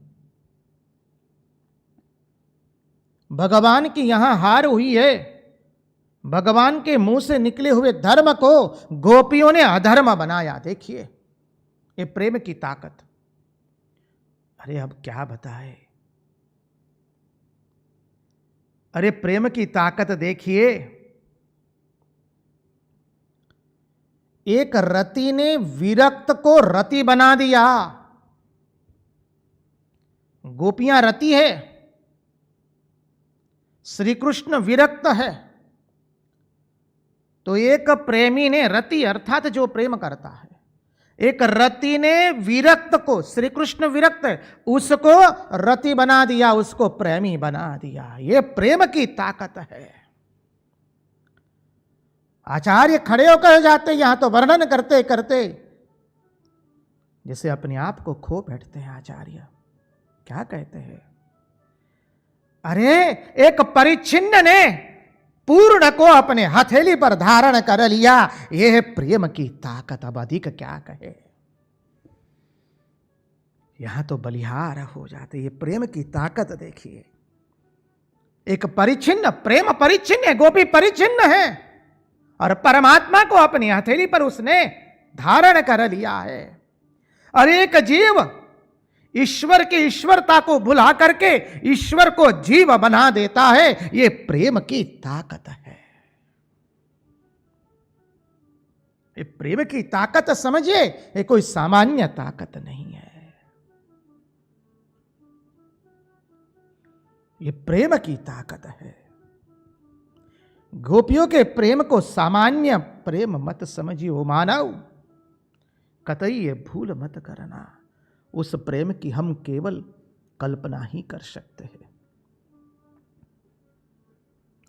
भगवान की यहां हार हुई है। भगवान के मुंह से निकले हुए धर्म को गोपियों ने अधर्म बनाया। देखिए ये प्रेम की ताकत। अरे अब क्या बताए, अरे प्रेम की ताकत देखिए। एक रति ने विरक्त को रति बना दिया। गोपियां रति है, श्री कृष्ण विरक्त है, तो एक प्रेमी ने रति अर्थात जो प्रेम करता है, एक रति ने विरक्त को, श्री कृष्ण विरक्त है, उसको रति बना दिया, उसको प्रेमी बना दिया। यह प्रेम की ताकत है। आचार्य खड़े होकर जाते, यहां तो वर्णन करते करते जैसे अपने आप को खो बैठते हैं। आचार्य क्या कहते हैं? अरे एक परिच्छिन्न ने पूर्ण को अपने हथेली पर धारण कर लिया, यह प्रेम की ताकत, अब अधिक क्या कहे। यहां तो बलिहार हो जाते। ये प्रेम की ताकत देखिए। एक परिच्छिन्न, प्रेम परिच्छिन्न है, गोपी परिच्छिन्न है, और परमात्मा को अपनी हथेली पर उसने धारण कर लिया है। और एक जीव ईश्वर की ईश्वरता को भुला करके ईश्वर को जीव बना देता है, ये प्रेम की ताकत है। ये प्रेम की ताकत समझिए, ये कोई सामान्य ताकत नहीं है। ये प्रेम की ताकत है। गोपियों के प्रेम को सामान्य प्रेम मत समझिए मानव, कतई ये भूल मत करना। उस प्रेम की हम केवल कल्पना ही कर सकते हैं।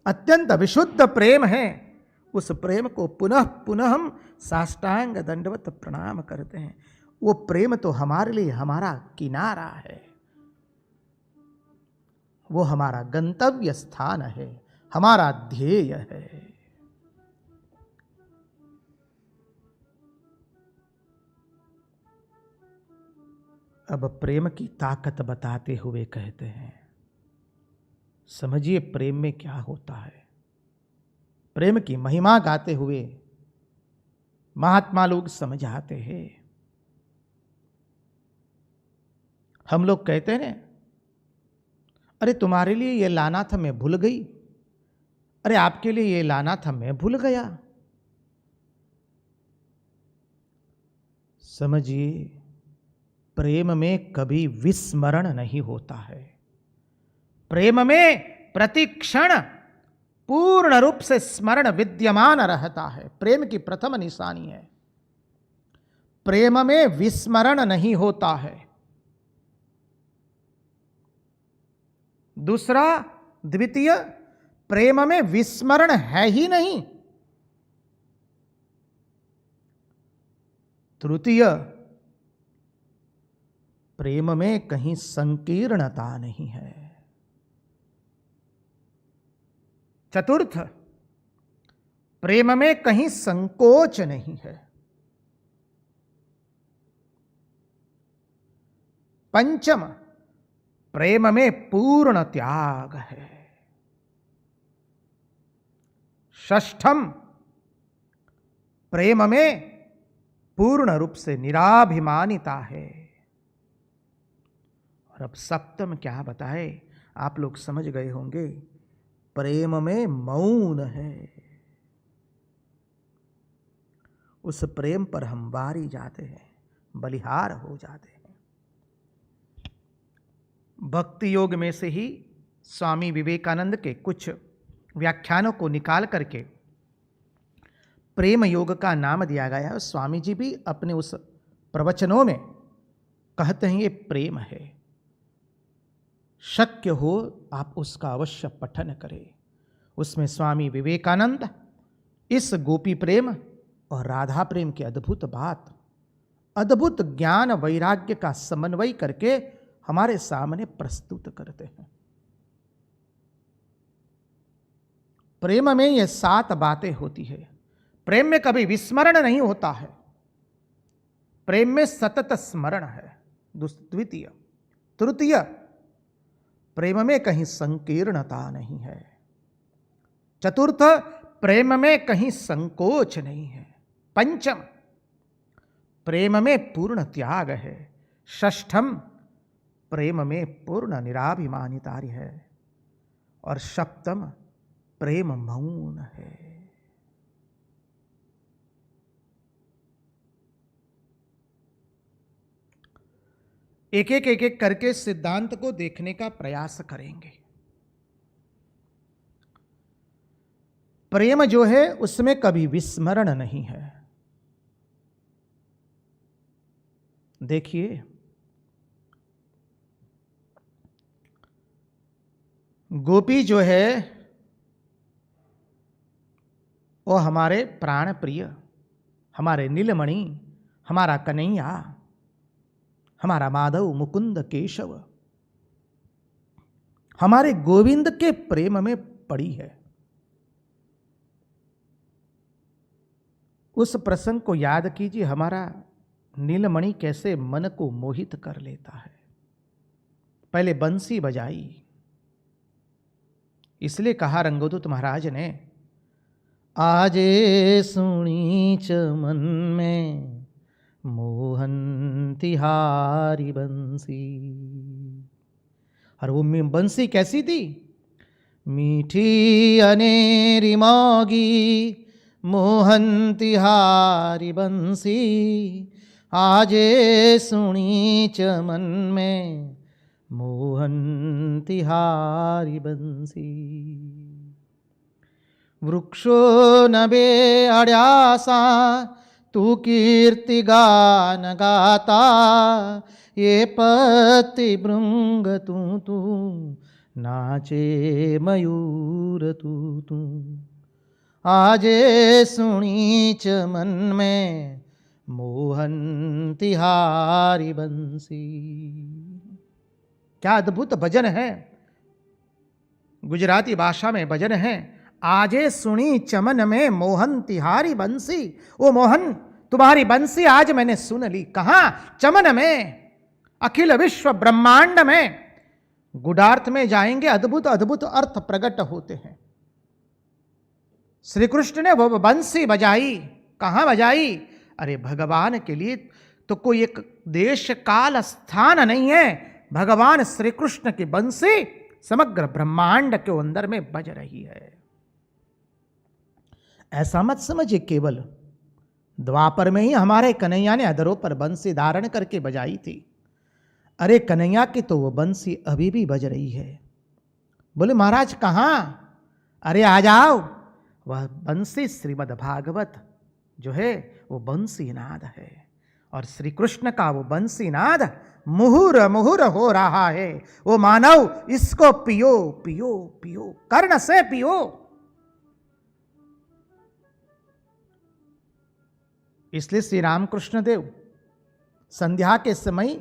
अत्यंत विशुद्ध प्रेम है। उस प्रेम को पुनः पुनः हम साष्टांग दंडवत प्रणाम करते हैं। वो प्रेम तो हमारे लिए हमारा किनारा है, वो हमारा गंतव्य स्थान है, हमारा ध्येय है। अब प्रेम की ताकत बताते हुए कहते हैं, समझिए प्रेम में क्या होता है। प्रेम की महिमा गाते हुए महात्मा लोग समझाते हैं। हम लोग कहते हैं, अरे तुम्हारे लिए ये लाना था मैं भूल गई, अरे आपके लिए ये लाना था मैं भूल गया। समझिए प्रेम में कभी विस्मरण नहीं होता है। प्रेम में प्रतिक्षण पूर्ण रूप से स्मरण विद्यमान रहता है। प्रेम की प्रथम निशानी है। प्रेम में विस्मरण नहीं होता है। दूसरा, द्वितीय, प्रेम में विस्मरण है ही नहीं। तृतीय, प्रेम में कहीं संकीर्णता नहीं है। चतुर्थ, प्रेम में कहीं संकोच नहीं है। पंचम, प्रेम में पूर्ण त्याग है। षष्ठम, प्रेम में पूर्ण रूप से निराभिमानिता है। और अब सप्तम क्या बताए, आप लोग समझ गए होंगे, प्रेम में मौन है। उस प्रेम पर हम वारी जाते हैं, बलिहार हो जाते हैं। भक्ति योग में से ही स्वामी विवेकानंद के कुछ व्याख्यानों को निकाल करके प्रेम योग का नाम दिया गया है। स्वामी जी भी अपने उस प्रवचनों में कहते हैं ये प्रेम है। शक्य हो आप उसका अवश्य पठन करें। उसमें स्वामी विवेकानंद इस गोपी प्रेम और राधा प्रेम की अद्भुत बात, अद्भुत ज्ञान वैराग्य का समन्वय करके हमारे सामने प्रस्तुत करते हैं। प्रेम में ये 7 बातें होती है। प्रेम में कभी विस्मरण नहीं होता है। प्रेम में सतत स्मरण है। द्वितीय। तृतीय, प्रेम में कहीं संकीर्णता नहीं है। चतुर्थ, प्रेम में कहीं संकोच नहीं है। पंचम, प्रेम में पूर्ण त्याग है। षष्ठम, प्रेम में पूर्ण निराभिमानिता है। और सप्तम, प्रेम मौन है। एक एक करके सिद्धांत को देखने का प्रयास करेंगे। प्रेम जो है उसमें कभी विस्मरण नहीं है। देखिए, गोपी जो है वो हमारे प्राण प्रिय, हमारे नीलमणि, हमारा कन्हैया, हमारा माधव मुकुंद केशव, हमारे गोविंद के प्रेम में पड़ी है। उस प्रसंग को याद कीजिए, हमारा नीलमणि कैसे मन को मोहित कर लेता है। पहले बंसी बजाई, इसलिए कहा रंगदूत महाराज ने, आजे सुनी चमन में मोहन तिहारी बंसी। और वो बंसी कैसी थी? मीठी अनेरी मौगी मोहन तिहारी बंसी, आजे सुनी चमन में मोहन तिहारी बंसी। वृक्षो नबे अड्यासा तू कीर्ति गान गाता, ये पति भृंग तू नाचे मयूर तू। आजे सुनी चमन में मोहन तिहारी बंसी। क्या अद्भुत भजन है, गुजराती भाषा में भजन है। आजे सुनी चमन में मोहन तिहारी बंसी। ओ मोहन, तुम्हारी बंसी आज मैंने सुन ली। कहां? चमन में, अखिल विश्व ब्रह्मांड में। गुडार्थ में जाएंगे, अद्भुत अद्भुत अर्थ प्रकट होते हैं। श्री कृष्ण ने वो बंसी बजाई। कहां बजाई? अरे भगवान के लिए तो कोई एक देश काल स्थान नहीं है। भगवान श्री कृष्ण की बंसी समग्र ब्रह्मांड के अंदर में बज रही है। ऐसा मत समझिए केवल द्वापर में ही हमारे कन्हैया ने अधरों पर बंसी धारण करके बजाई थी। अरे कन्हैया की तो वो बंसी अभी भी बज रही है। बोले महाराज कहां? अरे आ जाओ। वह बंसी श्रीमद् भागवत जो है वो बंसी नाद है, और श्री कृष्ण का वो बंसी नाद मुहुर मुहुर हो रहा है। वो मानव इसको पियो पियो पियो, कर्ण से पियो। इसलिए श्री रामकृष्ण देव संध्या के समय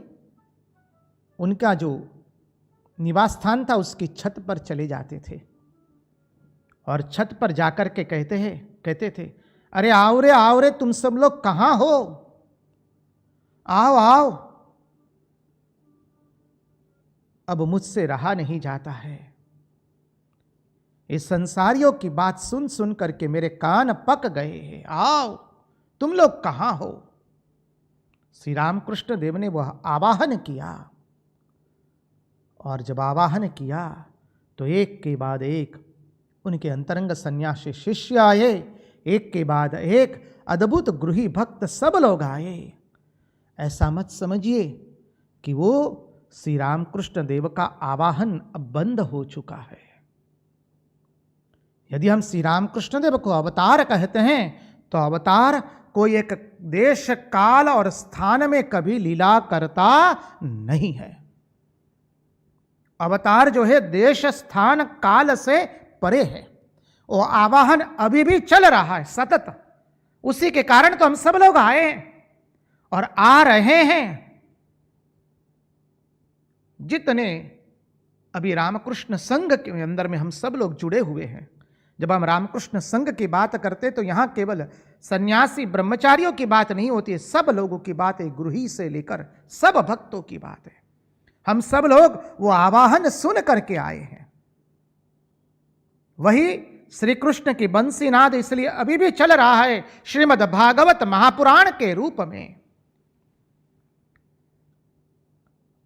उनका जो निवास स्थान था उसकी छत पर चले जाते थे, और छत पर जाकर के कहते थे, अरे आओ रे तुम सब लोग कहां हो? आओ आओ, अब मुझसे रहा नहीं जाता है। इस संसारियों की बात सुन सुन करके मेरे कान पक गए हैं। आओ, तुम लोग कहां हो? श्री रामकृष्ण देव ने वह आवाहन किया, और जब आवाहन किया तो एक के बाद एक उनके अंतरंग सन्यासी शिष्य आए। एक के बाद एक अद्भुत गृही भक्त सब लोग आए। ऐसा मत समझिए कि वो श्री रामकृष्ण देव का आवाहन अब बंद हो चुका है। यदि हम श्री रामकृष्ण देव को अवतार कहते हैं तो अवतार कोई एक देश काल और स्थान में कभी लीला करता नहीं है। अवतार जो है देश स्थान काल से परे है। वो आवाहन अभी भी चल रहा है सतत। उसी के कारण तो हम सब लोग आए हैं और आ रहे हैं। जितने अभी रामकृष्ण संघ के अंदर में हम सब लोग जुड़े हुए हैं, जब हम रामकृष्ण संघ की बात करते तो यहां केवल सन्यासी ब्रह्मचारियों की बात नहीं होती है, सब लोगों की बात है, गृही से लेकर सब भक्तों की बात है। हम सब लोग वो आवाहन सुन करके आए हैं। वही श्री कृष्ण की बंसी नाद इसलिए अभी भी चल रहा है श्रीमद् भागवत महापुराण के रूप में।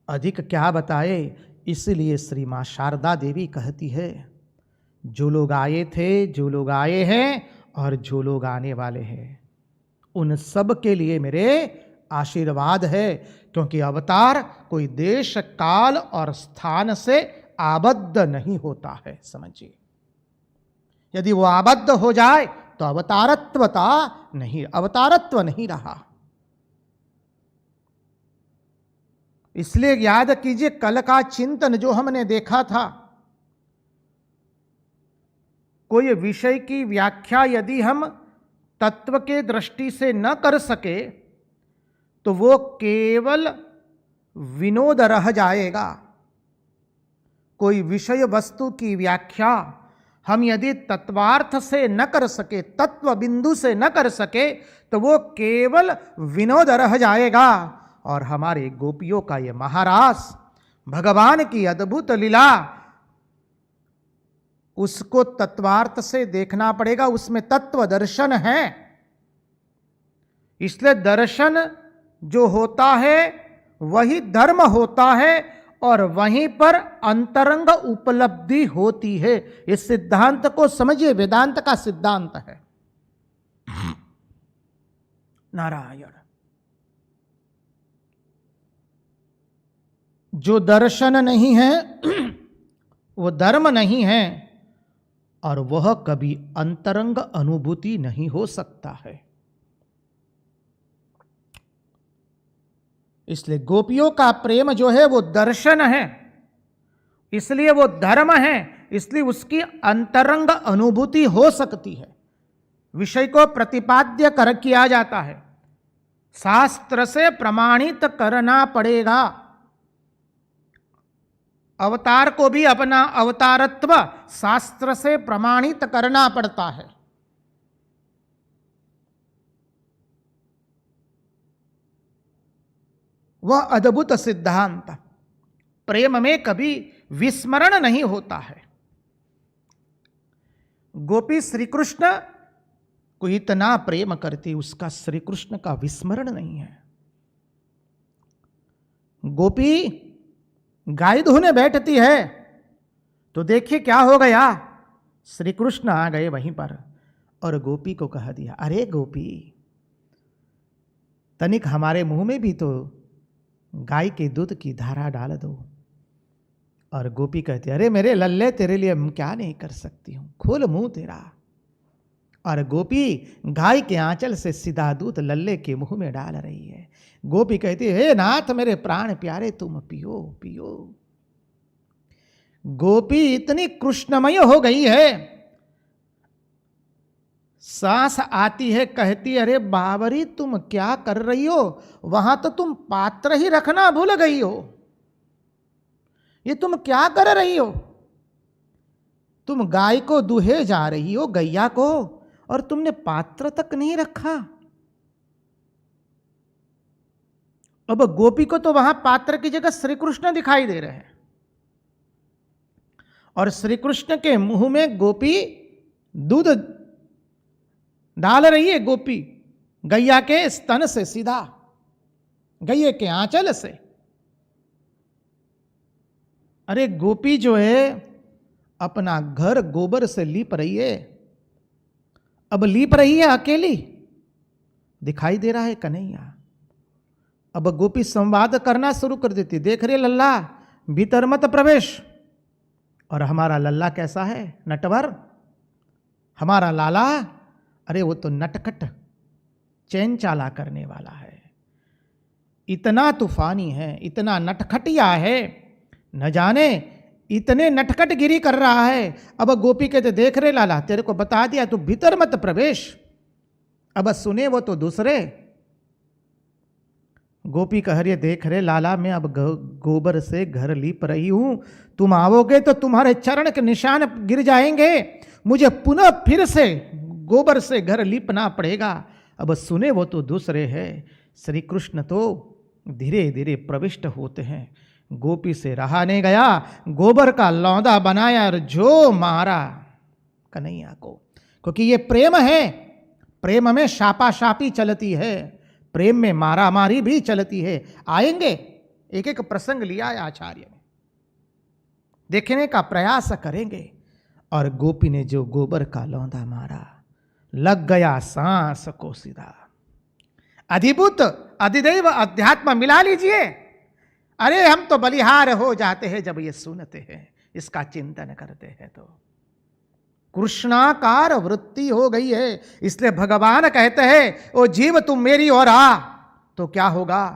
अधिक क्या बताए, इसलिए श्री मां शारदा देवी कहती है, जो लोग आए थे, जो लोग आए हैं और जो लोग आने वाले हैं, उन सब के लिए मेरे आशीर्वाद है, क्योंकि अवतार कोई देश काल और स्थान से आबद्ध नहीं होता है। समझिए, यदि वो आबद्ध हो जाए तो अवतारत्व नहीं रहा। इसलिए याद कीजिए, कल का चिंतन जो हमने देखा था, कोई विषय की व्याख्या यदि हम तत्व के दृष्टि से न कर सके तो वो केवल विनोद रह जाएगा। कोई विषय वस्तु की व्याख्या हम यदि तत्वार्थ से न कर सके, तत्व बिंदु से न कर सके, तो वो केवल विनोद रह जाएगा। और हमारे गोपियों का ये महारास, भगवान की अद्भुत लीला, उसको तत्वार्थ से देखना पड़ेगा। उसमें तत्व दर्शन है। इसलिए दर्शन जो होता है वही धर्म होता है और वहीं पर अंतरंग उपलब्धि होती है। इस सिद्धांत को समझिए, वेदांत का सिद्धांत है। नारायण। जो दर्शन नहीं है वो धर्म नहीं है और वह कभी अंतरंग अनुभूति नहीं हो सकता है। इसलिए गोपियों का प्रेम जो है वो दर्शन है, इसलिए वो धर्म है, इसलिए उसकी अंतरंग अनुभूति हो सकती है। विषय को प्रतिपाद्य कर किया जाता है, शास्त्र से प्रमाणित करना पड़ेगा। अवतार को भी अपना अवतारत्व शास्त्र से प्रमाणित करना पड़ता है। वह अद्भुत सिद्धांत प्रेम में कभी विस्मरण नहीं होता है। गोपी श्री कृष्ण को इतना प्रेम करती, उसका श्री कृष्ण का विस्मरण नहीं है। गोपी गाय धोने बैठती है तो देखिए क्या हो गया, श्री कृष्ण आ गए वहीं पर और गोपी को कह दिया, अरे गोपी, तनिक हमारे मुंह में भी तो गाय के दूध की धारा डाल दो। और गोपी कहती, अरे मेरे लल्ले, तेरे लिए क्या नहीं कर सकती हूं, खोल मुंह तेरा। और गोपी गाय के आंचल से सीधा दूध लल्ले के मुंह में डाल रही है। गोपी कहती है, हे नाथ मेरे प्राण प्यारे, तुम पियो पियो। गोपी इतनी कृष्णमय हो गई है, सांस आती है कहती, अरे बाबरी तुम क्या कर रही हो, वहां तो तुम पात्र ही रखना भूल गई हो। ये तुम क्या कर रही हो, तुम गाय को दूहे जा रही हो, गैया को, और तुमने पात्र तक नहीं रखा। अब गोपी को तो वहां पात्र की जगह श्री कृष्ण दिखाई दे रहे हैं और श्री कृष्ण के मुंह में गोपी दूध डाल रही है। गोपी गैया के स्तन से, सीधा गैया के आंचल से। अरे गोपी जो है अपना घर गोबर से लीप रही है। अब लीप रही है अकेली, दिखाई दे रहा है कन्हैया। अब गोपी संवाद करना शुरू कर देती, देख रहे लल्ला, भीतर मत प्रवेश। और हमारा लल्ला कैसा है, नटवर। हमारा लाला, अरे वो तो नटखट चैन चाला करने वाला है, इतना तूफानी है, इतना नटखटिया है, न जाने इतने नटखट गिरी कर रहा है। अब गोपी कहते, देख रहे लाला, तेरे को बता दिया, तू भीतर मत प्रवेश। अब सुने वो तो दूसरे। गोपी कह रही है, देख रहे लाला, मैं अब गोबर से घर लीप रही हूं, तुम आओगे तो तुम्हारे चरण के निशान गिर जाएंगे, मुझे पुनः फिर से गोबर से घर लीपना पड़ेगा। अब सुने वो तो दूसरे हैं। श्री कृष्ण तो धीरे धीरे प्रविष्ट होते हैं। गोपी से रहा नहीं गया, गोबर का लौंदा बनाया और जो मारा कन्हैया को, क्योंकि ये प्रेम है। प्रेम में शापाशापी चलती है, प्रेम में मारा मारी भी चलती है। आएंगे, एक एक प्रसंग लिया है आचार्य ने, देखने का प्रयास करेंगे। और गोपी ने जो गोबर का लौंदा मारा, लग गया सांस को सीधा। अधिभूत अधिदैव अध्यात्म मिला लीजिए। अरे हम तो बलिहार हो जाते हैं जब ये सुनते हैं, इसका चिंतन करते हैं। तो कृष्णाकार वृत्ति हो गई है, इसलिए भगवान कहते हैं ओ जीव तुम मेरी ओर आ, तो क्या होगा,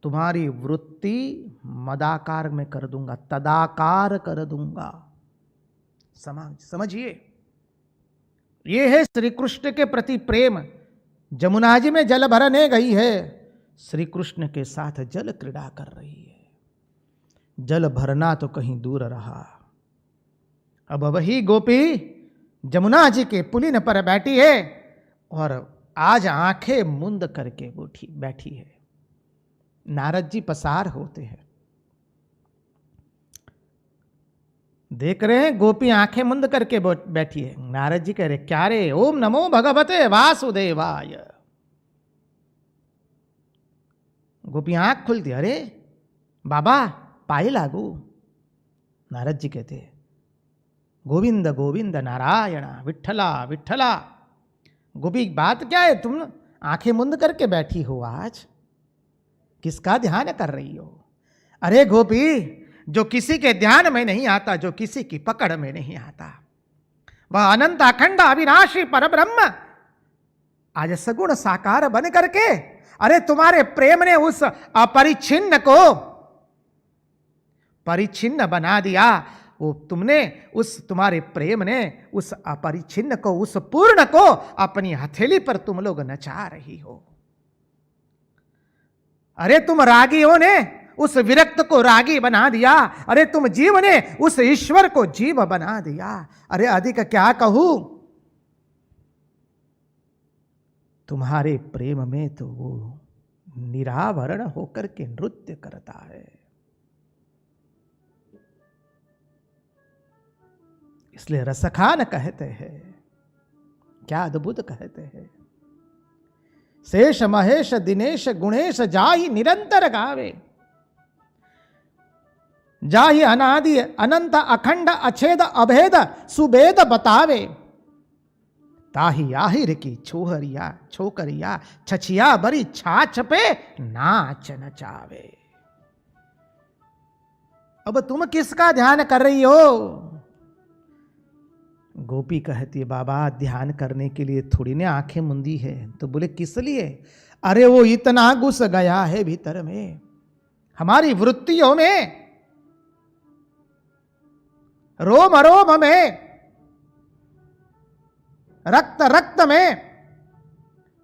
तुम्हारी वृत्ति मदाकार में कर दूंगा, तदाकार कर दूंगा। समझिए, ये है श्री कृष्ण के प्रति प्रेम। जमुना जी में जल भरने गई है, श्री कृष्ण के साथ जल क्रीड़ा कर रही है। जल भरना तो कहीं दूर रहा, अब वही गोपी जमुना जी के पुलिन पर बैठी है और आज आंखें मुंद करके बैठी है। नारद जी पसार होते हैं, देख रहे हैं गोपी आंखें मुंद करके बैठी है। नारद जी कह रहे क्या रे, ओम नमो भगवते वासुदेवाय। गोपी आंख खुलती, अरे बाबा पाए लागू। नारद जी कहते गोविंद गोविंद नारायण विठ्ठला विठ्ठला। गोपी बात क्या है, तुम आंखें मुंद करके बैठी हो, आज किसका ध्यान कर रही हो? अरे गोपी, जो किसी के ध्यान में नहीं आता, जो किसी की पकड़ में नहीं आता, वह अनंत अखंड अविनाशी परब्रह्म आज सगुण साकार बन करके, अरे तुम्हारे प्रेम ने उस अपरिच्छिन्न को परिच्छिन्न बना दिया। वो तुमने उस तुम्हारे प्रेम ने उस अपरिच्छिन्न को, उस पूर्ण को अपनी हथेली पर तुम लोग नचा रही हो। अरे तुम रागियों ने उस विरक्त को रागी बना दिया, अरे तुम जीव ने उस ईश्वर को जीव बना दिया। अरे अधिक क्या कहूं, तुम्हारे प्रेम में तो वो निरावरण होकर के नृत्य करता है। इसलिए रसखान कहते हैं, क्या अद्भुत कहते हैं। शेष महेश दिनेश गुणेश जाहि निरंतर गावे, जाहि अनादि अनंत अखंड अछेद अभेद सुभेद बतावे, ताहि आहिर की छोहरिया छोकरिया छछिया बरी छाछ पे नाच नचावे। अब तुम किसका ध्यान कर रही हो? गोपी कहती है बाबा ध्यान करने के लिए थोड़ी ने आंखें मुंदी है। तो बोले किस लिए? अरे वो इतना घुस गया है भीतर में, हमारी वृत्तियों में, रोम रोम में, रक्त रक्त में,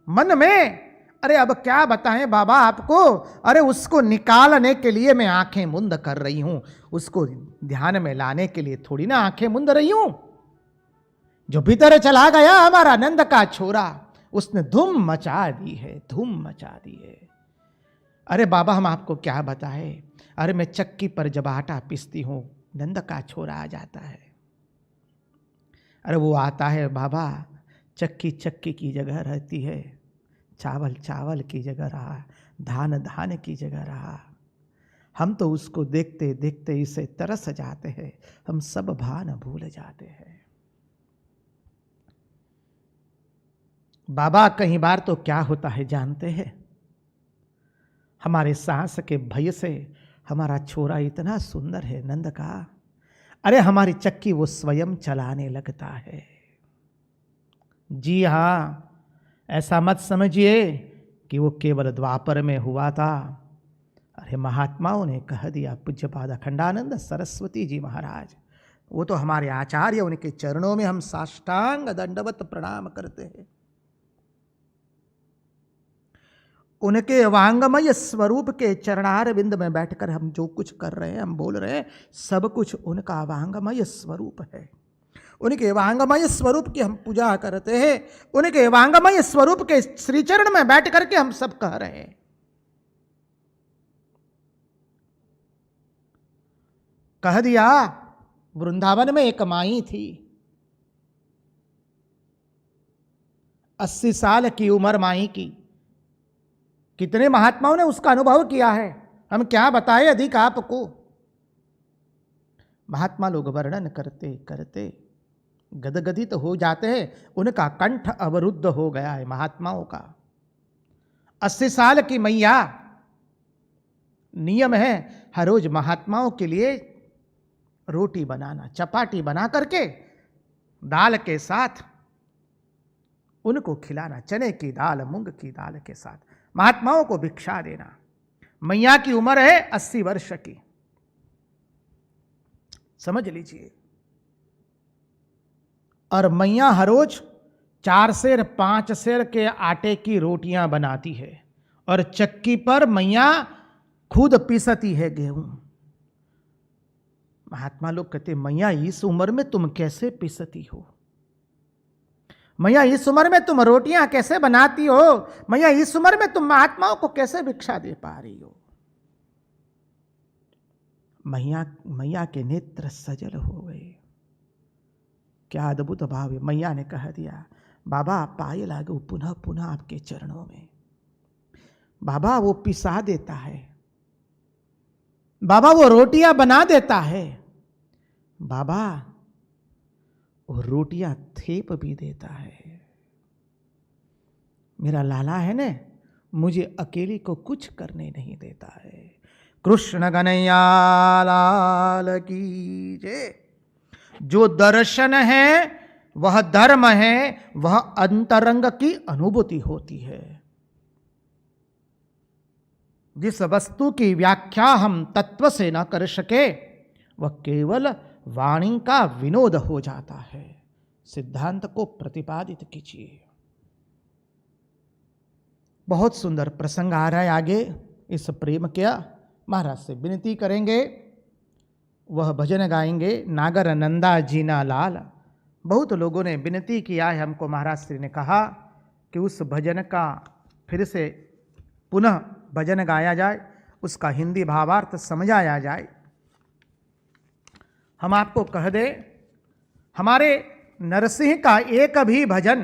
मन में। अरे अब क्या बताएं बाबा आपको, अरे उसको निकालने के लिए मैं आंखें मुंद कर रही हूं, उसको ध्यान में लाने के लिए थोड़ी ना आंखें मुंद रही हूं। जो भीतर चला गया हमारा नंद का छोरा, उसने धूम मचा दी है, धूम मचा दी है। अरे बाबा हम आपको क्या बताएं, अरे मैं चक्की पर जब आटा पीसती हूं, नंद का छोरा आ जाता है। अरे वो आता है बाबा, चक्की चक्की की जगह रहती है, चावल चावल की जगह रहा, धान धान की जगह रहा। हम तो उसको देखते देखते इसे तरस जाते हैं, हम सब भान भूल जाते हैं। बाबा कई बार तो क्या होता है जानते हैं, हमारे सांस के भय से हमारा छोरा इतना सुंदर है नंद का, अरे हमारी चक्की वो स्वयं चलाने लगता है। जी हाँ, ऐसा मत समझिए कि वो केवल द्वापर में हुआ था। अरे महात्माओं ने कह दिया, पूज्यपाद अखंडानंद सरस्वती जी महाराज, वो तो हमारे आचार्य, उनके चरणों में हम साष्टांग दंडवत प्रणाम करते हैं। उनके वांगमय स्वरूप के चरणार बिंद में बैठकर हम जो कुछ कर रहे हैं, हम बोल रहे हैं, सब कुछ उनका वांगमय स्वरूप है। उनके वांगमय स्वरूप की हम पूजा करते हैं, उनके वांगमय स्वरूप के श्री चरण में बैठ करके हम सब कह रहे हैं। कह दिया, वृंदावन में एक माई थी, 80 साल की उम्र माई की। कितने महात्माओं ने उसका अनुभव किया है, हम क्या बताएं अधिक आपको। महात्मा लोग वर्णन करते करते गदगदित हो जाते हैं, उनका कंठ अवरुद्ध हो गया है महात्माओं का। 80 साल की मैया, नियम है हर रोज महात्माओं के लिए रोटी बनाना, चपाटी बना करके दाल के साथ उनको खिलाना, चने की दाल, मूंग की दाल के साथ महात्माओं को भिक्षा देना। मैया की उम्र है 80 वर्ष की, समझ लीजिए। और मैया हर रोज 4 सेर 5 सेर के आटे की रोटियां बनाती है और चक्की पर मैया खुद पीसती है गेहूं। महात्मा लोग कहते, मैया इस उम्र में तुम कैसे पीसती हो? मैया इस उम्र में तुम रोटियां कैसे बनाती हो? मैया इस उम्र में तुम महात्माओं को कैसे भिक्षा दे पा रही हो? मैया के नेत्र सजल हो गए। क्या अद्भुत भाव है। मैया ने कह दिया, बाबा पाए लागू पुनः पुनः आपके चरणों में। बाबा वो पिसा देता है, बाबा वो रोटियां बना देता है, बाबा वो रोटियां थेप भी देता है। मेरा लाला है ने, मुझे अकेली को कुछ करने नहीं देता है। कृष्ण कन्हैया लाल की जय। जो दर्शन है वह धर्म है, वह अंतरंग की अनुभूति होती है। जिस वस्तु की व्याख्या हम तत्व से न कर सके वह केवल वाणी का विनोद हो जाता है। सिद्धांत को प्रतिपादित कीजिए। बहुत सुंदर प्रसंग आ रहा है आगे। इस प्रेम क्या महाराज से विनती करेंगे, वह भजन गाएंगे, नागर नंदा जीना लाल। बहुत लोगों ने विनती किया है हमको, महाराज श्री ने कहा कि उस भजन का फिर से पुनः भजन गाया जाए, उसका हिंदी भावार्थ समझाया जाए। हम आपको कह दे, हमारे नरसिंह का एक भी भजन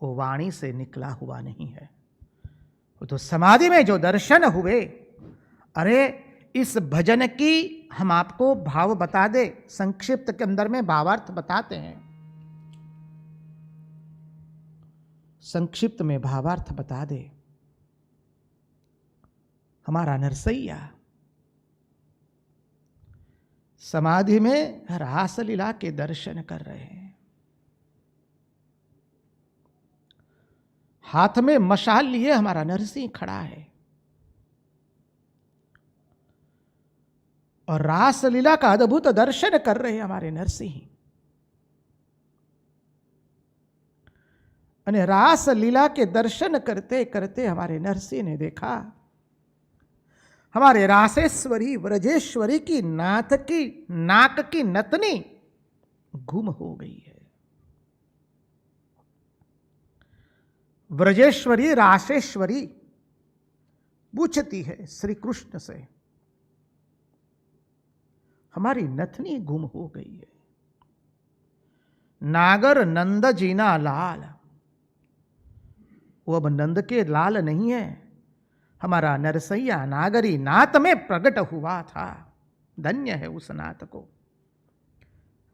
वो वाणी से निकला हुआ नहीं है, वो तो समाधि में जो दर्शन हुए। अरे इस भजन की हम आपको भाव बता दे, संक्षिप्त के अंदर में भावार्थ बताते हैं। संक्षिप्त में भावार्थ बता दे। हमारा नरसैया समाधि में रासलीला के दर्शन कर रहे हैं, हाथ में मशाल लिए हमारा नरसिंह खड़ा है और रासलीला का अद्भुत दर्शन कर रहे हैं हमारे नरसिंह। और रासलीला के दर्शन करते करते हमारे नरसिंह ने देखा हमारे रासेश्वरी व्रजेश्वरी की नाथ की नाक की नतनी गुम हो गई है। व्रजेश्वरी रासेश्वरी पूछती है श्री कृष्ण से, हमारी नथनी गुम हो गई है। नागर नंद जीना लाल, वो अब नंद के लाल नहीं है, हमारा नरसैया नागरी नाथ में प्रकट हुआ था। धन्य है उस नाथ को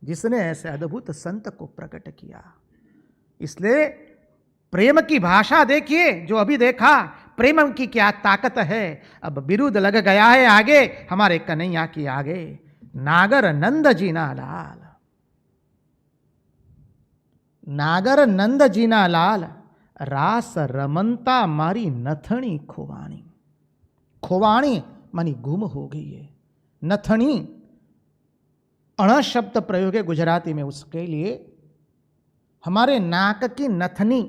जिसने ऐसे अद्भुत संत को प्रकट किया। इसलिए प्रेम की भाषा देखिए, जो अभी देखा, प्रेम की क्या ताकत है। अब विरुद्ध लग गया है आगे हमारे कन्हैया की आगे। नागर नंद जीना लाल, नागर नंद जीना लाल, रास रमनता मारी नथणी खोवाणी। खोवाणी मानी गुम हो गई है। नथणी अण शब्द प्रयोग है गुजराती में उसके लिए। हमारे नाक की नथनी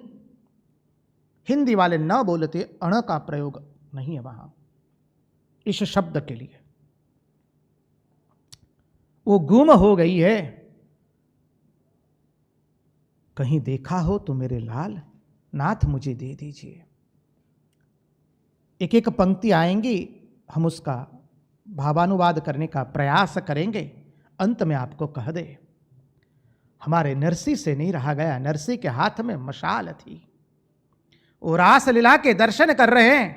हिंदी वाले न बोलते, अण का प्रयोग नहीं है वहां इस शब्द के लिए। वो गुम हो गई है। कहीं देखा हो तो मेरे लाल नाथ मुझे दे दीजिए। एक एक पंक्ति आएंगी, हम उसका भावानुवाद करने का प्रयास करेंगे। अंत में आपको कह दे, हमारे नरसी से नहीं रहा गया। नरसी के हाथ में मशाल थी, वो रासलीला के दर्शन कर रहे हैं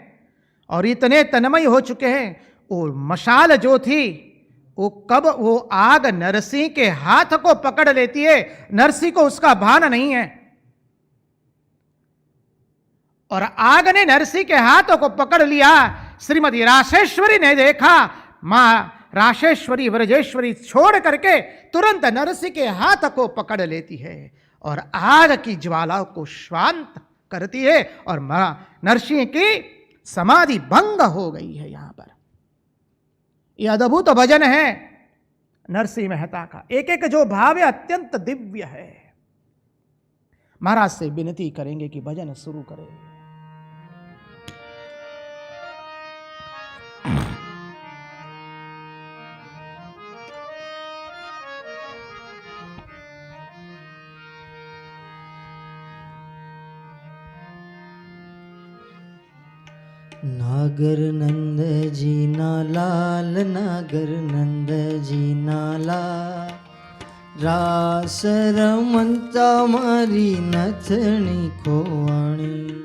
और इतने तन्मय हो चुके हैं। वो मशाल जो थी वो कब वो आग नरसिंह के हाथ को पकड़ लेती है, नरसिंह को उसका भान नहीं है। और आग ने नरसिंह के हाथों को पकड़ लिया। श्रीमती राशेश्वरी ने देखा, मां राशेश्वरी व्रजेश्वरी छोड़ करके तुरंत नरसिंह के हाथ को पकड़ लेती है और आग की ज्वालाओं को शांत करती है और नरसिंह की समाधि भंग हो गई है। यहां पर यह अद्भुत भजन है नरसिंह मेहता का। एक एक जो भाव है अत्यंत दिव्य है। महाराज से विनती करेंगे कि भजन शुरू करें। नागर नंद जी ना लाल, नागर नंद जी ना लाल, रास रमंता मारी नथनी खोवाणी।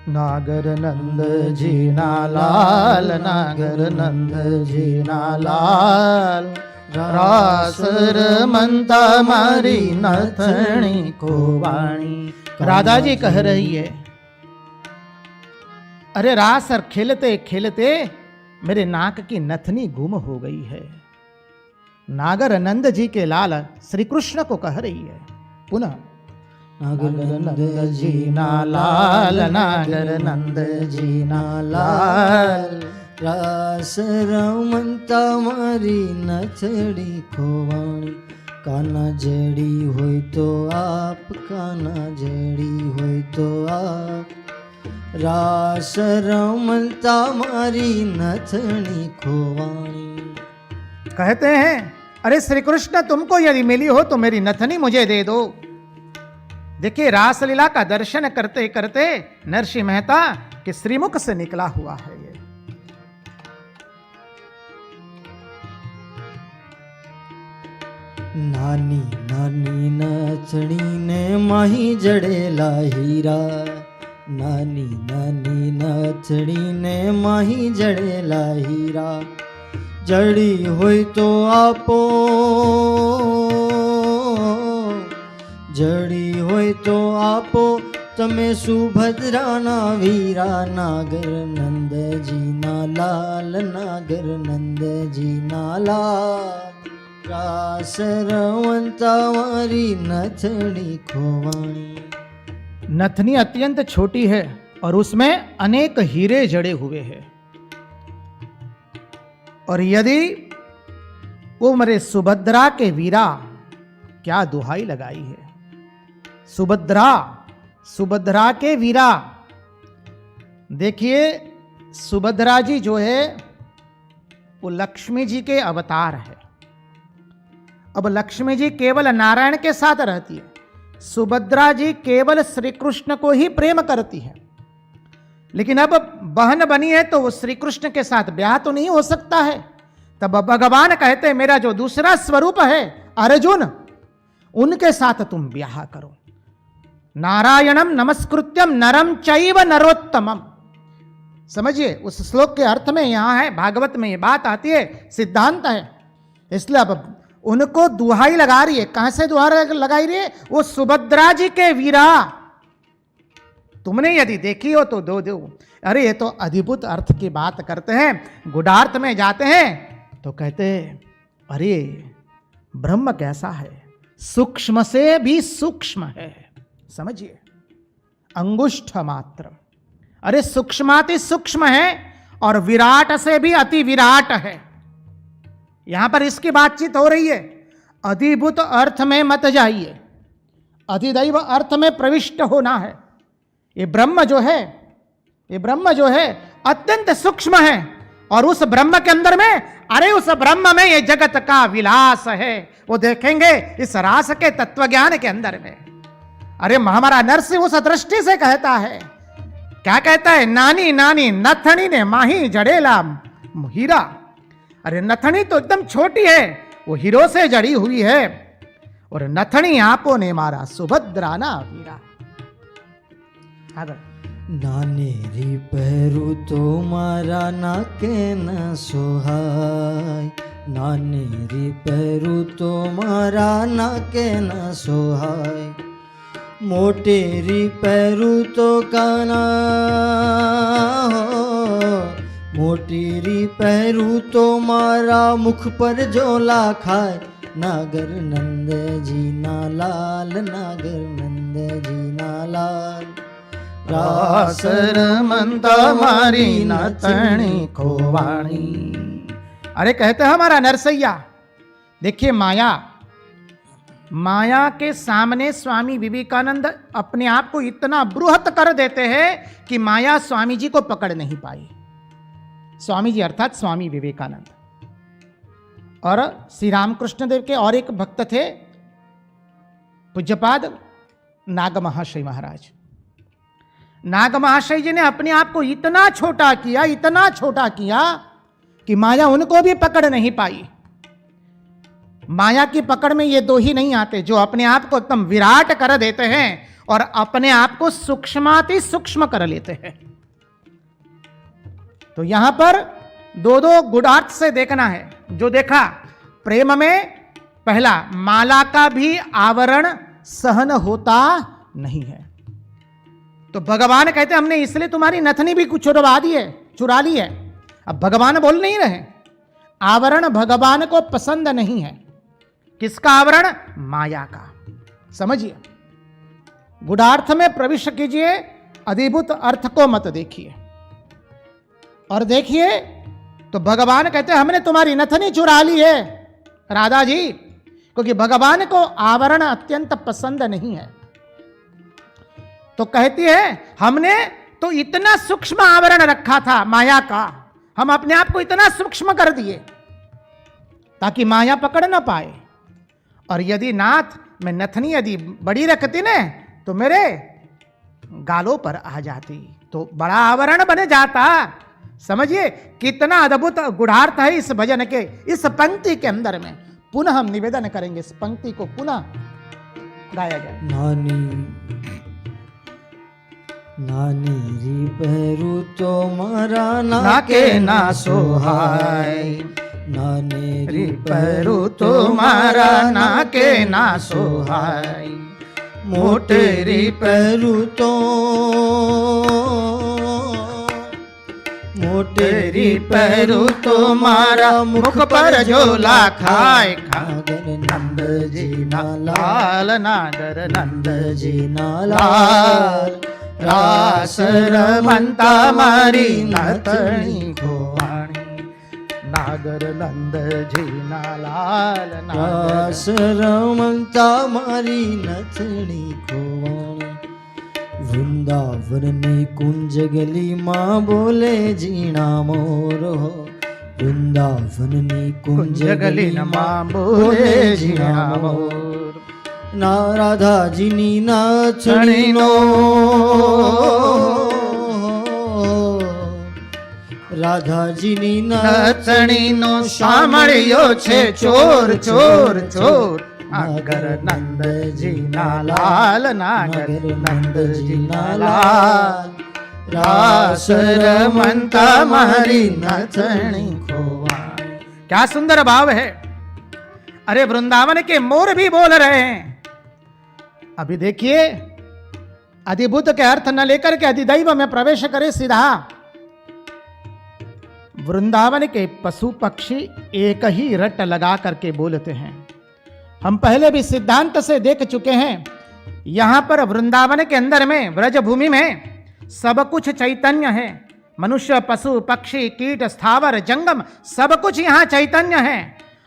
नागर नंद जी ना लाल, नागर नंद जी ना लाल, रास रमंता मारी नथनी खोवाणी। राधा जी कह रही है, अरे रास और खेलते खेलते मेरे नाक की नथनी गुम हो गई है। नागर नंद जी के लाल श्री कृष्ण को कह रही है। पुनः नागर नंद जी ना लाल, नागर नंद जी ना लाल, रास रमंता मारी नथड़ी खोवाणी। काना जेड़ी होय तो आप, काना जेड़ी होय तो आप, रास रमंता मारी नथनी खोवाणी। कहते हैं, अरे श्री कृष्ण तुमको यदि मिली हो तो मेरी नथनी मुझे दे दो। देखिए रासलीला का दर्शन करते करते नरसिंह मेहता के श्रीमुख से निकला हुआ है ये। नानी नानी नथनी ने माही जड़ेला हीरा, नानी नानी नथड़ी ने माही जड़ेला हीरा। जड़ी होय तो आपो, जड़ी होय तो आपो, तमे सुभद्रा ना वीरा। नागर नंद जी ना लाल, नागर नंद जी ना लाल, रास रमंता मारी नथड़ी खोवाणी। नथनी अत्यंत छोटी है और उसमें अनेक हीरे जड़े हुए हैं। और यदि वो मेरे सुभद्रा के वीरा, क्या दुहाई लगाई है, सुभद्रा, सुभद्रा के वीरा। देखिए सुभद्रा जी जो है वो लक्ष्मी जी के अवतार है। अब लक्ष्मी जी केवल नारायण के साथ रहती है, सुभद्रा जी केवल श्री कृष्ण को ही प्रेम करती है। लेकिन अब बहन बनी है तो वो श्री कृष्ण के साथ ब्याह तो नहीं हो सकता है। तब भगवान कहते हैं मेरा जो दूसरा स्वरूप है अर्जुन, उनके साथ तुम ब्याह करो। नारायणम नमस्कृत्यम नरम चैव नरोत्तमम। समझिए उस श्लोक के अर्थ में यहां है, भागवत में ये बात आती है, सिद्धांत है। इसलिए अब उनको दुहाई लगा रही है। कहां से दुहाई लगाई रही है? वो सुभद्रा जी के वीरा, तुमने यदि देखी हो तो दो दो। अरे ये तो अद्भुत अर्थ की बात करते हैं। गुडार्थ में जाते हैं तो कहते हैं अरे ब्रह्म कैसा है, सूक्ष्म से भी सूक्ष्म है। समझिए अंगुष्ठ मात्र, अरे सूक्ष्माति सूक्ष्म है और विराट से भी अति विराट है। यहां पर इसकी बातचीत हो रही है। अधिभूत अर्थ में मत जाइए, अधिदैव अर्थ में प्रविष्ट होना है। ये ब्रह्म जो है, ये ब्रह्म जो है अत्यंत सूक्ष्म है और उस ब्रह्म के अंदर में, अरे उस ब्रह्म में ये जगत का विलास है। वो देखेंगे इस रास के तत्व ज्ञान के अंदर में। अरे हमारा नरसिंह उस दृष्टि से कहता है, क्या कहता है? नानी नानी नथनी ने माही जड़ेला हीरा। अरे नथनी तो एकदम छोटी है, वो हीरो से जड़ी हुई है। और नथनी आपो ने मारा सुभद्रा ना वीरा। नानेरी पहरू तो मारा नाके न सोहाय, नानेरी पहरू तो मारा नाके न सोहाय। मोटेरी પહેરું તો કાના મોટેરી પહેરું તો મારા મુખ પર ઝોલા ખાય નાગર નંદજીના લાલ નાગર નંદજીના લાલ રાસ રમંતા मारी नतनी खोवाणी। अरे कहते हैं हमारा नरसैया, देखिए माया के सामने स्वामी विवेकानंद अपने आप को इतना बृहत कर देते हैं कि माया स्वामी जी को पकड़ नहीं पाई। स्वामी जी अर्थात स्वामी विवेकानंद। और श्री रामकृष्ण देव के और एक भक्त थे पूज्यपाद नाग महाशय महाराज। नाग महाशय जी ने अपने आप को इतना छोटा किया कि माया उनको भी पकड़ नहीं पाई। माया की पकड़ में ये दो ही नहीं आते जो अपने आप को एकदम विराट कर देते हैं और अपने आप को सूक्ष्माति सूक्ष्म कर लेते हैं। तो यहां पर दो गुणार्थ से देखना है। जो देखा प्रेम में, पहला माला का भी आवरण सहन होता नहीं है। तो भगवान कहते हमने इसलिए तुम्हारी नथनी भी कुछ चुरा ली है। अब भगवान बोल नहीं रहे, आवरण भगवान को पसंद नहीं है। किसका आवरण? माया का। समझिए, गुणार्थ में प्रवेश कीजिए, अधिभूत अर्थ को मत देखिए। और देखिए तो भगवान कहते हमने तुम्हारी नथनी चुरा ली है राधा जी, क्योंकि भगवान को आवरण अत्यंत पसंद नहीं है। तो कहती है हमने तो इतना सूक्ष्म आवरण रखा था माया का, हम अपने आप को इतना सूक्ष्म कर दिए ताकि माया पकड़ ना पाए। और यदि नाथ मैं नथनी यदि बड़ी रखती ने तो मेरे गालों पर आ जाती, तो बड़ा आवरण बन जाता। समझिए कितना अद्भुत गुणार्थ है इस भजन के, इस पंक्ति के अंदर में। पुनः हम निवेदन करेंगे, इस पंक्ति को पुनः गाया जाए। नानी री પહેરું તો મારા नाके ना सोहाय, નાની री પહેરું तो मारा नाके ना सोहाय, મોટેરી પહેરું તો मोटेरी પહેરું तो मारा मुख पर झोला खाय, नागर नंद जी ना लाल, नागर नंद जी ना लाल, रास रमंता मारी नतनी खोवाणी, नागर नंद जी ना लाल, રાસ રમંતા મારી નથણી ખોવાણી વૃંદાવનની કુંજ ગલીમાં બોલે ઝીણા મોર હો વૃંદાવનની કુંજ ગલીમાં બોલે ઝીણા મોર ના રાધાજીની નાચણીનો રાધાજીની નથણીનો સાંભળ્યો છે ચોર ચોર ચોર, નાગર નંદજી ના લાલ, નાગર નંદજી ના લાલ, रास रमंता मारी नथनी खोवाणी। क्या सुंदर भाव है। अरे वृंदावन के मोर भी बोल रहे हैं। अभी देखिए अधिभूत के अर्थ न लेकर के अधिदैव में प्रवेश करे सीधा। वृंदावन के पशु पक्षी एक ही रट लगा करके बोलते हैं। हम पहले भी सिद्धांत से देख चुके हैं। यहां पर वृंदावन के अंदर में व्रज भूमि में सब कुछ चैतन्य है। मनुष्य पशु पक्षी कीट स्थावर जंगम सब कुछ यहां चैतन्य है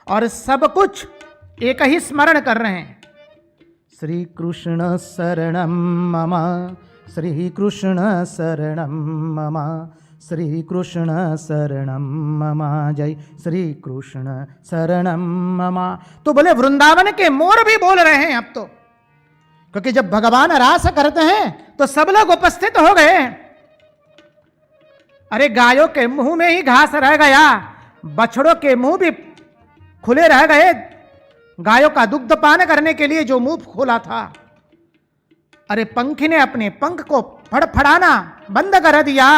और सब कुछ एक ही स्मरण कर रहे हैं। श्री कृष्ण शरणम मम, श्री कृष्ण शरणम मम, श्री कृष्ण शरणम मम, जय श्री कृष्ण शरणम मम। तो बोले वृंदावन के मोर भी बोल रहे हैं अब तो, क्योंकि जब भगवान रास करते हैं तो सब लोग उपस्थित हो गए। अरे गायों के मुंह में ही घास रह गया, बछड़ों के मुंह भी खुले रह गए। गायों का दुग्ध पान करने के लिए जो मुंह खोला था, अरे पंखी ने अपने पंख को फड़फड़ाना बंद कर दिया।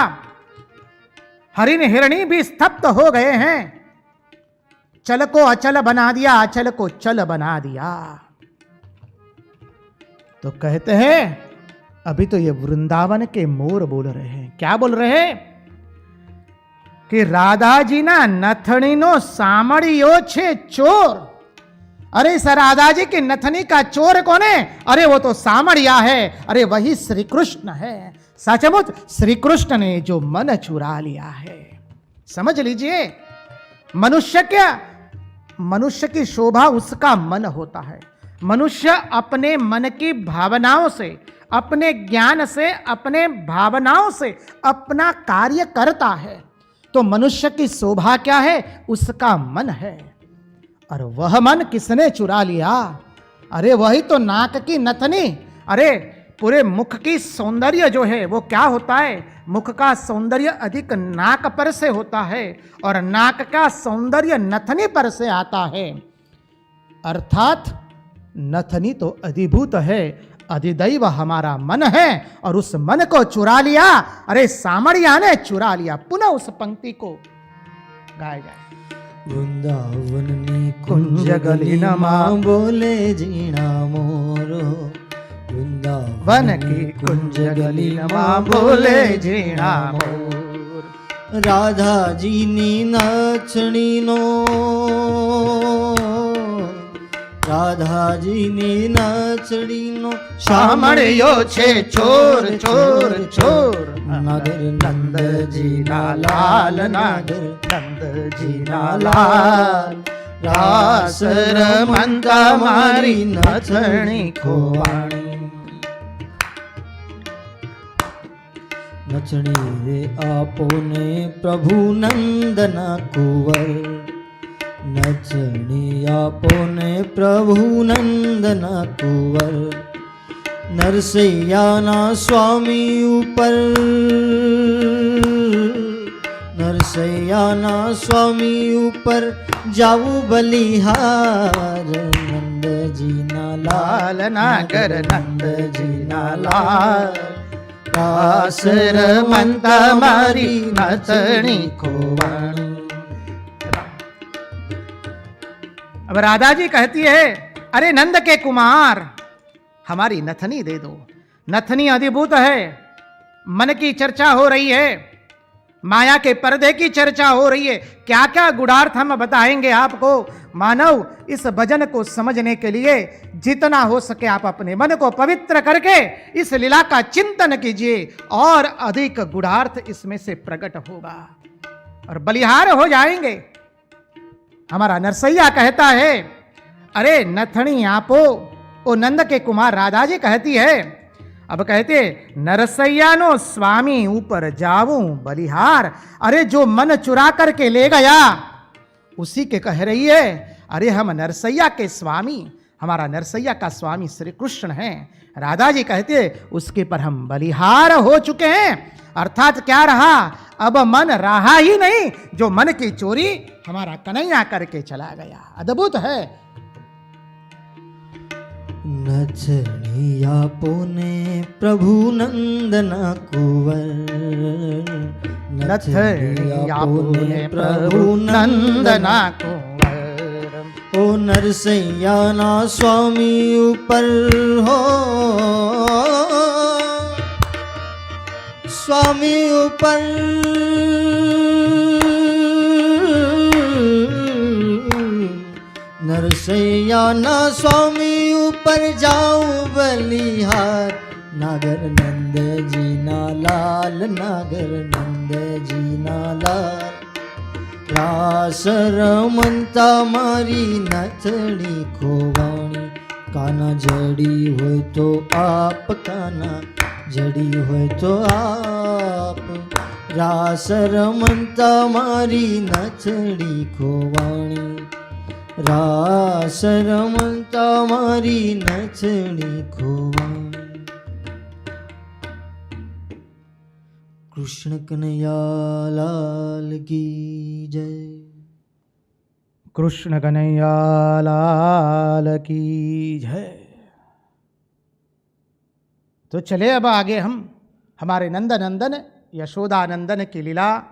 हरिण हिरणी भी स्तब्ध हो गए हैं। चल को अचल बना दिया, अचल को चल बना दिया। तो कहते हैं अभी तो ये वृंदावन के मोर बोल रहे हैं। क्या बोल रहे हैं कि राधा जी ना नथनी नो सामड़ियो छे चोर। अरे इस राधा जी की नथनी का चोर कौन है? अरे वो तो सामड़िया है। अरे वही श्री कृष्ण है। सचमुच श्री कृष्ण ने जो मन चुरा लिया है। समझ लीजिए, मनुष्य की शोभा उसका मन होता है। मनुष्य अपने मन की भावनाओं से, अपने ज्ञान से, अपने भावनाओं से अपना कार्य करता है। तो मनुष्य की शोभा क्या है? उसका मन है। और वह मन किसने चुरा लिया? अरे वही तो नाक की नथनी। अरे पूरे मुख की सौंदर्य जो है वो क्या होता है? मुख का सौंदर्य अधिक नाक पर से होता है और नाक का सौंदर्य नथनी पर से आता है। अर्थात नथनी तो अधिभूत है, अधिदैव हमारा मन है और उस मन को चुरा लिया। अरे सामड़िया ने चुरा लिया। पुनः उस पंक्ति को गाया जाए। वृंदावननी कुंज गलिनमा बोले जीना मोरो। वन की कुंज गलिनमा बोले जीना मोर। राधा जी नी नाचणी नो, राधा जी नी नाचणी नो सामड़ियो छे चोर चोर चोर। नगर नंद जी ना लाल, नगर नंद जी ना लाल। रास रमंता मारी नथनी खोवाणी। नचणी रे आपोने प्रभु नंदना कुंवर। नचणी आपोने प्रभु नंदना कुंवर। नरसैयाना स्वामी ऊपर, नरसैयाना स्वामी ऊपर जाऊ बलिहार। नंद जी ना लाल नागर नंद जी ना लाल। रास रमंता मारी नथनी खोवाणी। अब राधा जी कहती है अरे नंद के कुमार हमारी नथनी दे दो। नथनी अधिभूत है। मन की चर्चा हो रही है, माया के पर्दे की चर्चा हो रही है। क्या क्या गुणार्थ हम बताएंगे आपको। मानव इस भजन को समझने के लिए जितना हो सके आप अपने मन को पवित्र करके इस लीला का चिंतन कीजिए और अधिक गुणार्थ इसमें से प्रकट होगा और बलिहार हो जाएंगे। हमारा नरसैया कहता है अरे नथनी आपो। ओ नंद के कुमार राधा जी कहती है। अब कहते नरसैया नो स्वामी ऊपर जाऊं बलिहार। अरे जो मन चुरा करके ले गया उसी के कह रही है। अरे हम नरसैया के स्वामी, हमारा नरसैया का स्वामी श्री कृष्ण है। राधा जी कहते उसके पर हम बलिहार हो चुके हैं। अर्थात क्या रहा? अब मन रहा ही नहीं। जो मन की चोरी हमारा कन्हैया करके चला गया। अद्भुत है। नचनी आपोने प्रभु नंदना कुंवर। नथनी आपोने प्रभु नंदना कुंवर। ओ नरसैया ना स्वामी ऊपर हो, स्वामी ऊपर नरसैया ना स्वामी ऊपर जाऊं बलिहार। नागर नंद जी ना लाल, नागर नंद जी ना लाल। रास रमंता मारी नथनी खोवाणी। काना जड़ी होय तो आप, काना जड़ी होय तो आप। रास रमंता मारी नथनी खोवाणी। रास रमंता मारी नथनी खोवाणी। कृष्ण कन्हैया लाल की जय। कृष्ण कन्हैया लाल की जय। तो चले अब आगे हम हमारे नंदनंदन यशोदानंदन की लीला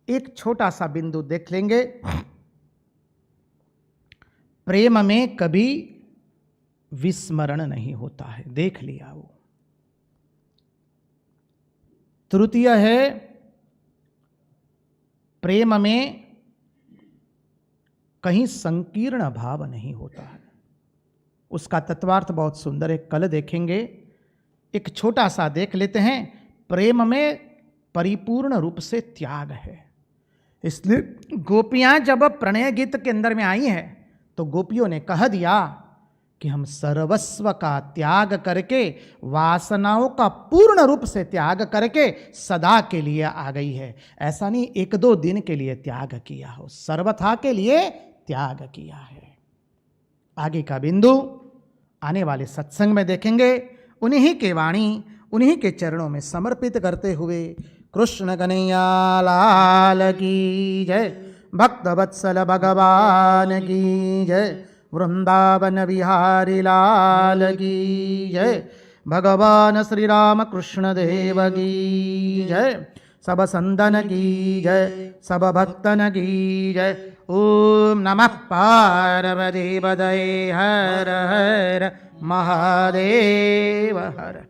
एक छोटा सा बिंदु देख लेंगे। प्रेम में कभी विस्मरण नहीं होता है, देख लिया वो। तृतीय है प्रेम में कहीं संकीर्ण भाव नहीं होता है। उसका तत्वार्थ बहुत सुंदर है, कल देखेंगे। एक छोटा सा देख लेते हैं। प्रेम में परिपूर्ण रूप से त्याग है। इसलिए गोपियां जब प्रणय गीत के अंदर में आई हैं तो गोपियों ने कह दिया कि हम सर्वस्व का त्याग करके, वासनाओं का पूर्ण रूप से त्याग करके सदा के लिए आ गई है। ऐसा नहीं एक दो दिन के लिए त्याग किया हो, सर्वथा के लिए त्याग किया है। आगे का बिंदु आने वाले सत्संग में देखेंगे। उन्हीं के वाणी, उन्हीं के चरणों में समर्पित करते हुए कृष्ण कन्हैया लाल की जय, भक्त वत्सल भगवान की जय, वृंदावन बिहारी लाल की जय, भगवान श्री राम कृष्ण देव की जय, सब संतन की जय, सब भक्तन की जय। ओम नमः पार्वती पतये, हर हर महादेव हर।